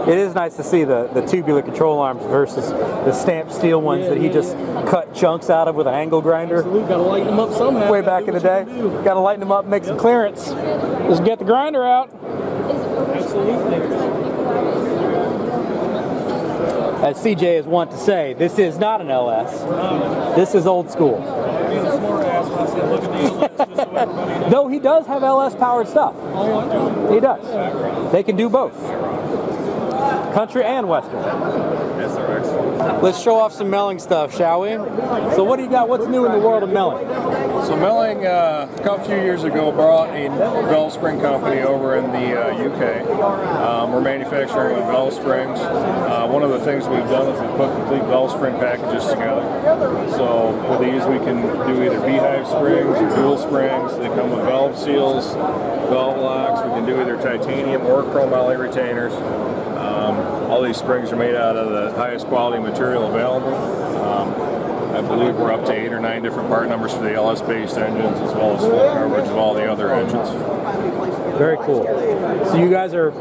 It is nice to see the tubular control arms versus the stamped steel ones that he just cut chunks out of with an angle grinder. So we've got to lighten them up somehow. Way back in the day. Got to lighten them up, make some clearance. Just get the grinder out. Absolutely. As CJ is wont to say, this is not an LS. This is old school. Though he does have LS powered stuff. He does. They can do both. Country and Western. Let's show off some Melling stuff, shall we? So what do you got? What's new in the world of Melling? So Melling, a few years ago, brought a valve spring company over in the UK. We're manufacturing valve springs. One of the things we've done is we've put complete valve spring packages together. So with these we can do either beehive springs or dual springs. They come with valve seals, valve locks. We can do either titanium or chromoly retainers. All these springs are made out of the highest quality material available. I believe we're up to 8 or 9 different part numbers for the LS-based engines, as well as full coverage of all the other engines. Very cool. So you guys are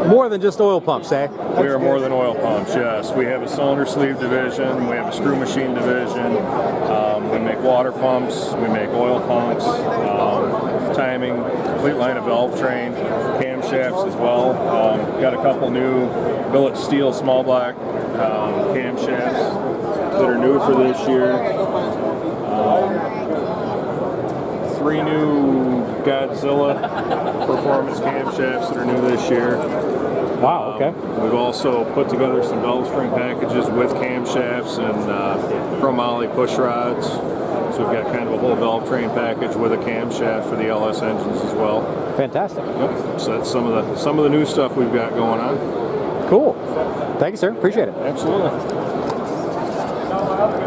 more than just oil pumps, eh? We are more than oil pumps, yes. We have a cylinder sleeve division, we have a screw machine division, we make water pumps, we make oil pumps, timing, complete line of valve train, camshafts as well. Got a couple new billet steel small block camshafts that are new for this year. 3 new Godzilla performance camshafts that are new this year. Wow, okay. We've also put together some valve spring packages with camshafts and chromoly push rods. So we've got kind of a whole valve train package with a camshaft for the LS engines as well. Fantastic. Yep. So that's some of the new stuff we've got going on. Cool. Thank you, sir. Appreciate it. Absolutely.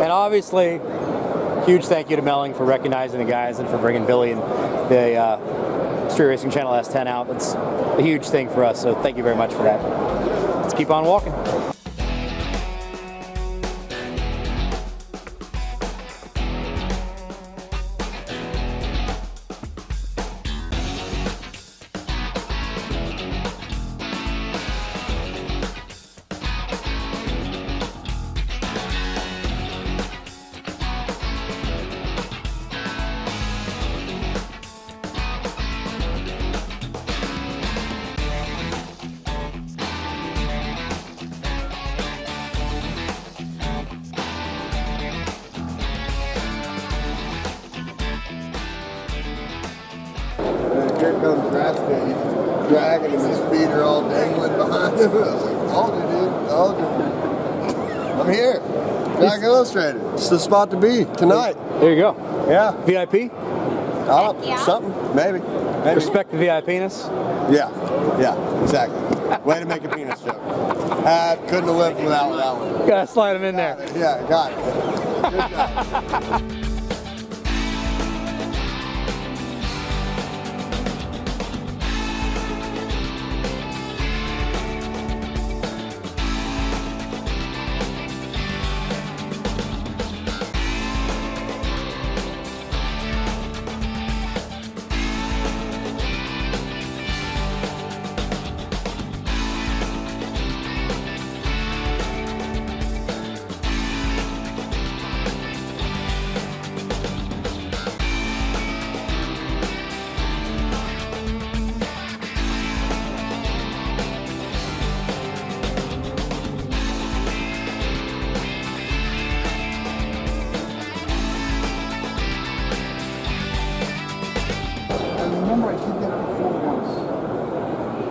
And obviously, huge thank you to Melling for recognizing the guys and for bringing Billy and the Street Racing Channel S10 out. That's a huge thing for us, so thank you very much for that. Let's keep on walking. here comes Rascal. He's dragging him, his feet are all dangling behind him. I was like, told you, dude, told you. I'm here. Drag Illustrated. It's the spot to be tonight. There you go. Yeah. VIP? Something, maybe. Respect the VIPness? Yeah, exactly. Way to make a penis joke. Couldn't have lived without that one. Gotta slide him in there. Yeah, got it. Good job.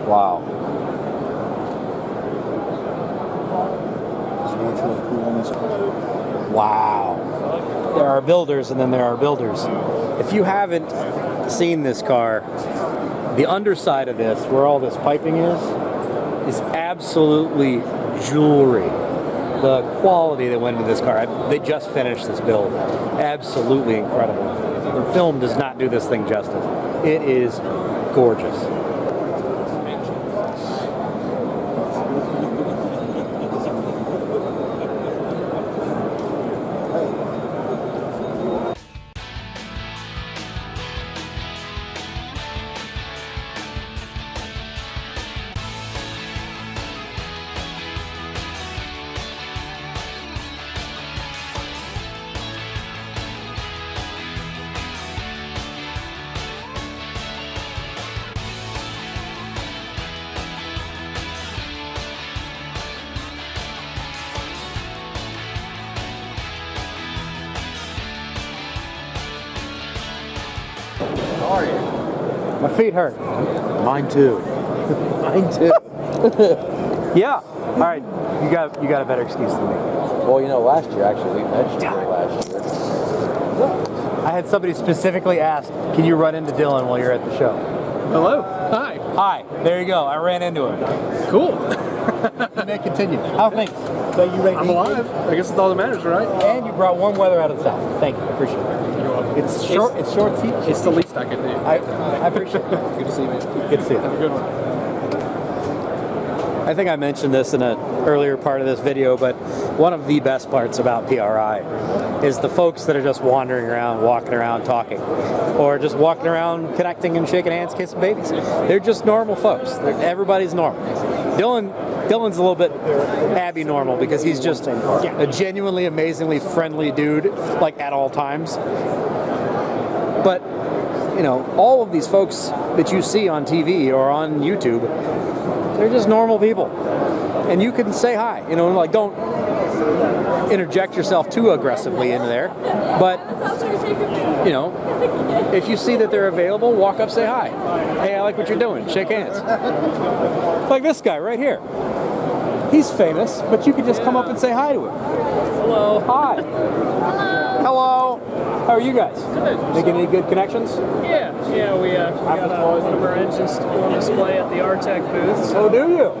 Wow. Wow. There are builders and then there are builders. If you haven't seen this car, the underside of this, where all this piping is absolutely jewelry. The quality that went into this car, they just finished this build. Absolutely incredible. The film does not do this thing justice. It is gorgeous. How are you? My feet hurt. Mine too. Mine too. Yeah. All right. You got a better excuse than me. Well, you know, last year actually we mentioned it last year. I had somebody specifically ask, "Can you run into Dylan while you're at the show?" Hello. Hi. Hi. There you go. I ran into him. Cool. You may continue. How are things? So you ready? I'm alive. I guess it's all that matters, right? And you brought warm weather out of the south. Thank you. I appreciate it. It's short. It's short. It's the least I can do. I appreciate it. Good to see you, man. Good to see you. Have a good one. I think I mentioned this in an earlier part of this video, but one of the best parts about PRI is the folks that are just wandering around, walking around, talking, or just walking around, connecting and shaking hands, kissing babies. They're just normal folks. Everybody's normal. Dylan's a little bit abby-normal because he's just a genuinely, amazingly friendly dude, like at all times. But, you know, all of these folks that you see on TV or on YouTube, they're just normal people. And you can say hi, you know, like don't interject yourself too aggressively into there. But, you know, if you see that they're available, walk up, say hi. Hey, I like what you're doing. Shake hands. Like this guy right here. He's famous, but you could just come up and say hi to him. Hello. Hi. Hello. How are you guys? Good. Making any good connections? Yeah, we got one of our engines on display at the RTEC booth. So oh, do you?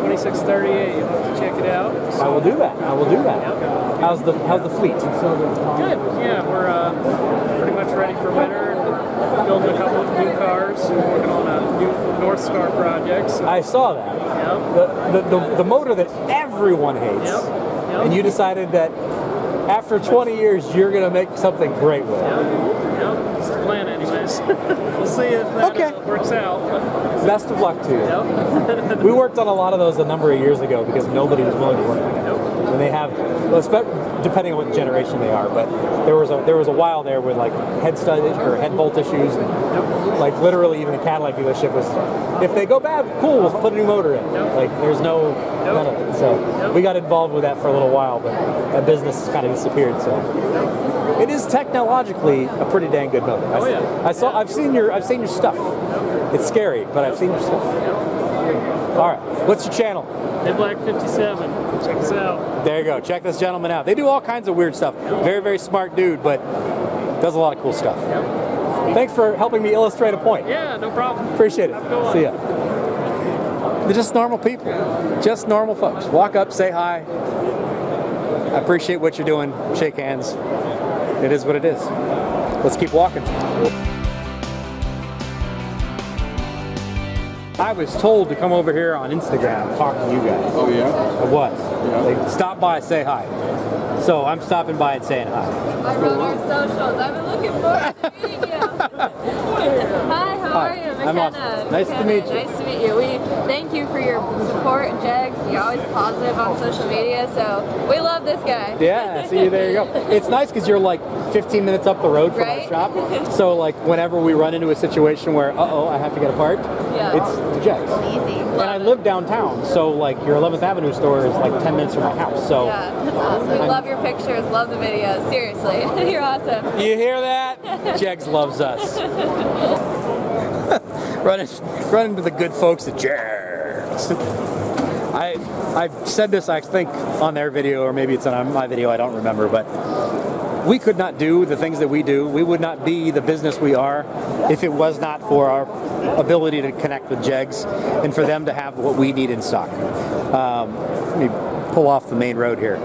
2638. You'll have to check it out. So, I will do that. I will do that. Yep. How's the fleet? Good. Yeah, we're pretty much ready for winter and building a couple of new cars. We're working on a new North Star project. So. I saw that. Yep. The motor that everyone hates. Yep. And you decided that after 20 years, you're going to make something great with it. Yep. It's the plan anyways. We'll see if that works out. Best of luck to you. Yep. We worked on a lot of those a number of years ago because nobody was willing to work on it. When they have, well, depending on what generation they are, but there was a while there with like head stud or head bolt issues, and like literally even the Cadillac dealership was, if they go bad, cool, we'll put a new motor in. Like there's none of it. So we got involved with that for a little while, but that business has kind of disappeared. So it is technologically a pretty dang good motor. I've seen your stuff. It's scary, but I've seen your stuff. All right, what's your channel? Black57. Check us out. There you go. Check this gentleman out. They do all kinds of weird stuff. Very, very smart dude, but does a lot of cool stuff. Thanks for helping me illustrate a point. Yeah, no problem. Appreciate it. See ya. They're just normal people. Just normal folks. Walk up, say hi. I appreciate what you're doing. Shake hands. It is what it is. Let's keep walking. I was told to come over here on Instagram and talk to you guys. Oh, yeah? I was. Yeah. They stop by, say hi. So I'm stopping by and saying hi. I wrote our socials. I've been looking forward to meeting you. Hi, how are you? I'm McKenna. Nice to meet you. Nice to meet you. We thank you for your support, Jegs. You're always positive on social media, so we love this guy. Yeah, see, there you go. It's nice because you're like 15 minutes up the road from our shop. So like whenever we run into a situation where, uh-oh, I have to get a part, it's the Jegs. Easy. And I live downtown, so like your 11th Avenue store is like 10 minutes from my house. So yeah, that's awesome. We love your pictures, love the videos. Seriously, you're awesome. You hear that? Jegs loves us. Run into the good folks at Jegs. I've said this, I think, on their video, or maybe it's on my video, I don't remember, but we could not do the things that we do. We would not be the business we are if it was not for our ability to connect with Jegs and for them to have what we need in stock. Let me pull off the main road here.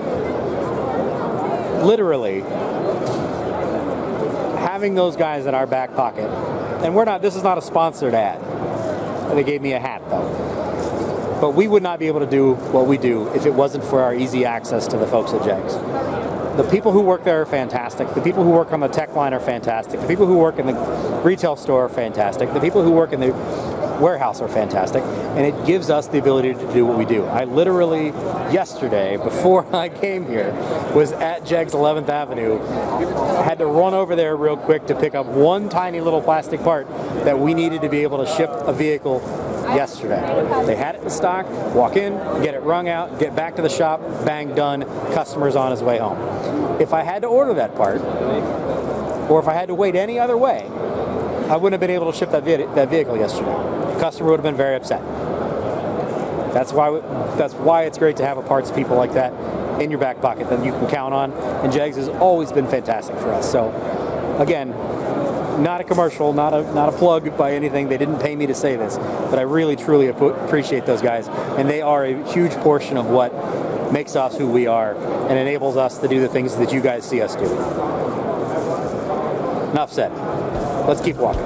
Literally, having those guys in our back pocket, and this is not a sponsored ad. They gave me a hat though. But we would not be able to do what we do if it wasn't for our easy access to the folks at Jegs. The people who work there are fantastic. The people who work on the tech line are fantastic. The people who work in the retail store are fantastic. The people who work in the warehouse are fantastic. And it gives us the ability to do what we do. I literally, yesterday, before I came here, was at Jegs 11th Avenue. I had to run over there real quick to pick up one tiny little plastic part that we needed to be able to ship a vehicle yesterday. They had it in stock, walk in, get it wrung out, get back to the shop, bang, done, customer's on his way home. If I had to order that part, or if I had to wait any other way, I wouldn't have been able to ship that vehicle yesterday. The customer would have been very upset. That's why it's great to have a parts people like that in your back pocket that you can count on, and Jegs has always been fantastic for us. So, again, not a commercial, not a plug by anything. They didn't pay me to say this, but I really, truly appreciate those guys, and they are a huge portion of what makes us who we are and enables us to do the things that you guys see us do. Enough said. Let's keep walking.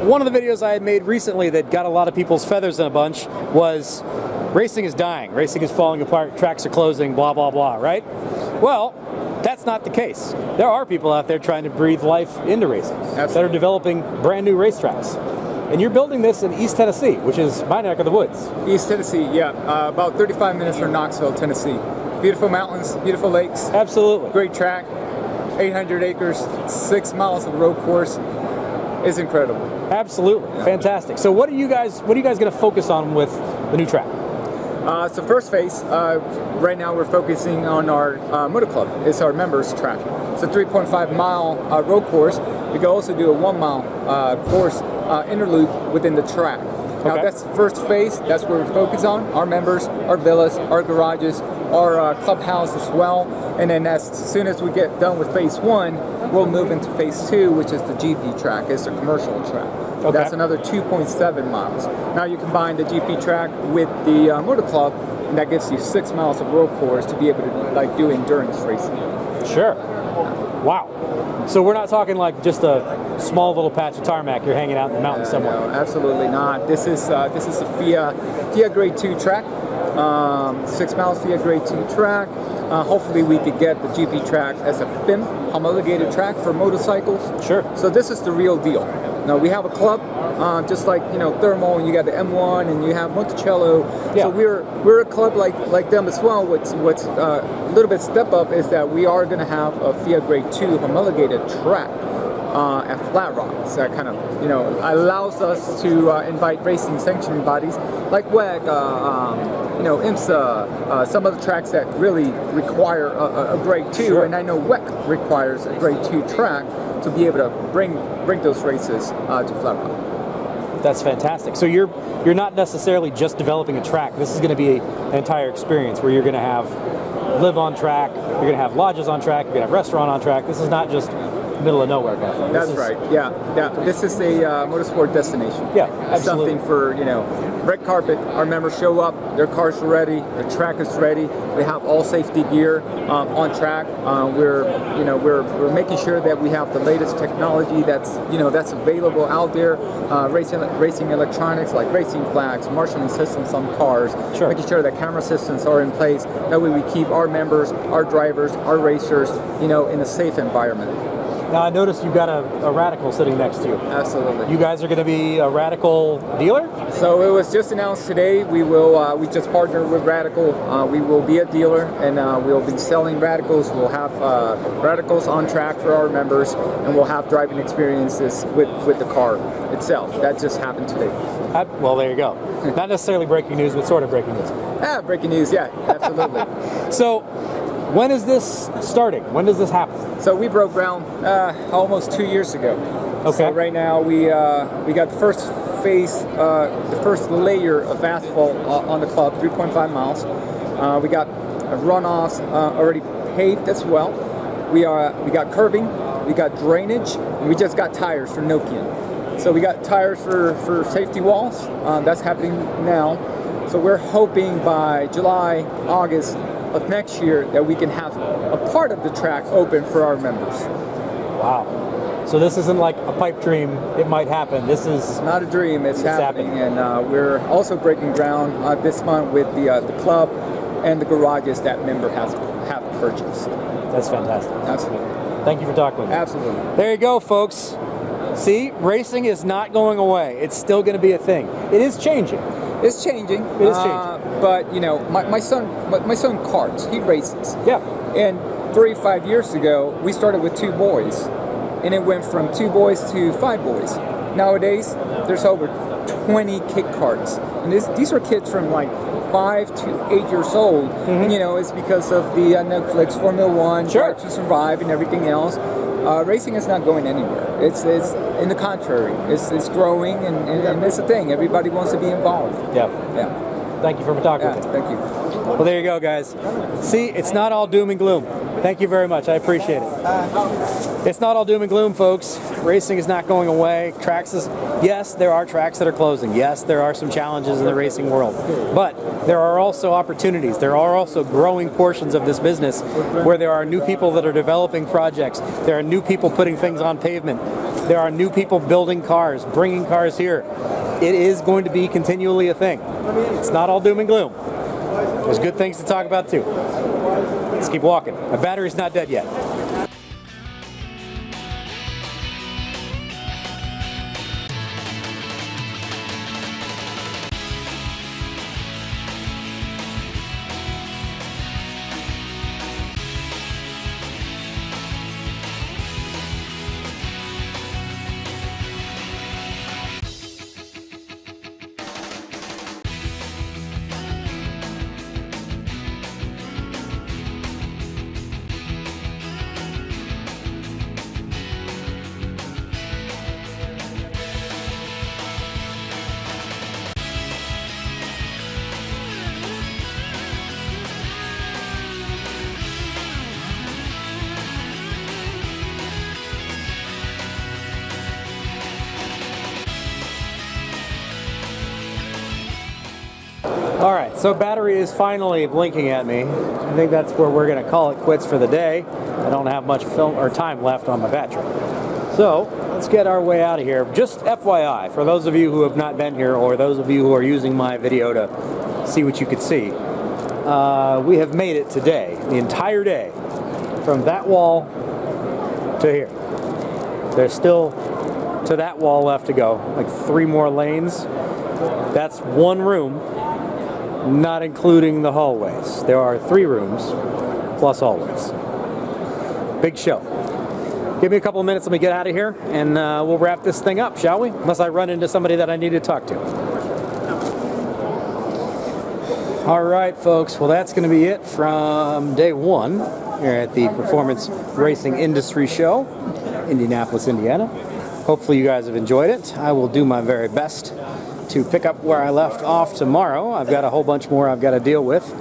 One of the videos I had made recently that got a lot of people's feathers in a bunch was racing is dying, racing is falling apart, tracks are closing, blah, blah, blah, right? Well, that's not the case. There are people out there trying to breathe life into racing that are developing brand new racetracks. And you're building this in East Tennessee, which is my neck of the woods. East Tennessee, yeah. About 35 minutes from Knoxville, Tennessee. Beautiful mountains, beautiful lakes. Absolutely. Great track, 800 acres, 6 miles of road course. It's incredible. Absolutely, fantastic. So what are you guys going to focus on with the new track? So first phase, right now we're focusing on our Motor Club. It's our members track. It's a 3.5-mile road course. We can also do a 1-mile course interlude within the track. Now that's the first phase. That's where we focus on our members, our villas, our garages, our clubhouse as well. And then as soon as we get done with phase 1, we'll move into phase 2, which is the GP track. It's a commercial track. That's another 2.7 miles. Now you combine the GP track with the Motor Club, and that gives you 6 miles of road course to be able to do endurance racing. Sure. Wow. So we're not talking like just a small little patch of tarmac you're hanging out in the mountains somewhere. No, absolutely not. This is a FIA Grade 2 track. 6 miles FIA Grade 2 track. Hopefully we could get the GP track as a FIM homologated track for motorcycles. Sure. So this is the real deal. Now we have a club, just like Thermal, and you got the M1, and you have Monticello. Yeah. So we're a club like them as well. What's a little bit step up is that we are going to have a FIA Grade 2 homologated track at Flat Rock. So that kind of allows us to invite racing sanctioning bodies like WEC, IMSA, some of the tracks that really require a Grade 2, sure. And I know WEC requires a Grade 2 track to be able to bring those races to Flat Rock. That's fantastic. So you're not necessarily just developing a track. This is going to be an entire experience where you're going to have live on track, you're going to have lodges on track, you're going to have restaurant on track. This is not just middle of nowhere kind of thing. That's right. Yeah. This is a motorsport destination. Yeah, absolutely. Something for red carpet. Our members show up. Their cars are ready. Their track is ready. We have all safety gear on track. We're making sure that we have the latest technology that's available out there. Racing electronics like racing flags, marshalling systems on cars. Sure. Making sure that camera systems are in place. That way we keep our members, our drivers, our racers, in a safe environment. Now I noticed you've got a Radical sitting next to you. Absolutely. You guys are going to be a Radical dealer? So it was just announced today. We we just partnered with Radical. We will be a dealer, and we'll be selling Radicals. We'll have Radicals on track for our members, and we'll have driving experiences with the car itself. That just happened today. Well, there you go. Not necessarily breaking news, but sort of breaking news. Breaking news, yeah, absolutely. So, when is this starting? When does this happen? So we broke ground almost 2 years ago. Okay. So right now we got the first phase, the first layer of asphalt on the club, 3.5 miles. We got runoffs already paved as well. We got curbing, we got drainage, and we just got tires for Nokian. So we got tires for safety walls. That's happening now. So we're hoping by July, August of next year that we can have a part of the track open for our members. Wow. So this isn't like a pipe dream, it might happen. This is not a dream, it's happening. And we're also breaking ground this month with the club and the garages that member have purchased. That's fantastic. Absolutely. Thank you for talking with me. Absolutely. There you go, folks. See, racing is not going away. It's still going to be a thing. It is changing. It's changing. It is changing. But my son karts. He races. Yeah. And 35 years ago, we started with 2 boys, and it went from 2 boys to 5 boys. Nowadays, there's over 20 kit karts, and these are kids from like 5 to 8 years old. Mm-hmm. And it's because of the Netflix Formula One, sure. Drive to Survive, and everything else. Racing is not going anywhere. It's in the contrary. It's growing, and it's a thing. Everybody wants to be involved. Yeah. Yeah. Thank you for talking with me. Thank you. Well, there you go, guys. See, it's not all doom and gloom. Thank you very much. I appreciate it. It's not all doom and gloom, folks. Racing is not going away. Yes, there are tracks that are closing. Yes, there are some challenges in the racing world. But there are also opportunities. There are also growing portions of this business where there are new people that are developing projects. There are new people putting things on pavement. There are new people building cars, bringing cars here. It is going to be continually a thing. It's not all doom and gloom. There's good things to talk about too. Let's keep walking. My battery's not dead yet. All right, so battery is finally blinking at me. I think that's where we're going to call it quits for the day. I don't have much film or time left on my battery. So let's get our way out of here. Just FYI, for those of you who have not been here or those of you who are using my video to see what you could see, we have made it today, the entire day, from that wall to here. There's still to that wall left to go, like 3 more lanes. That's 1 room, not including the hallways. There are 3 rooms plus hallways. Big show. Give me a couple of minutes, let me get out of here, and we'll wrap this thing up, shall we? Unless I run into somebody that I need to talk to. All right, folks, well, that's going to be it from day 1 here at the Performance Racing Industry Show, Indianapolis, Indiana. Hopefully you guys have enjoyed it. I will do my very best to pick up where I left off tomorrow. I've got a whole bunch more I've got to deal with.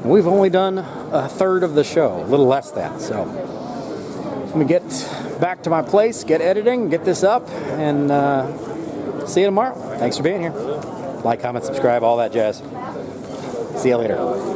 And we've only done a third of the show, a little less than. So let me get back to my place, get editing, get this up, and see you tomorrow. Thanks for being here. Like, comment, subscribe, all that jazz. See you later.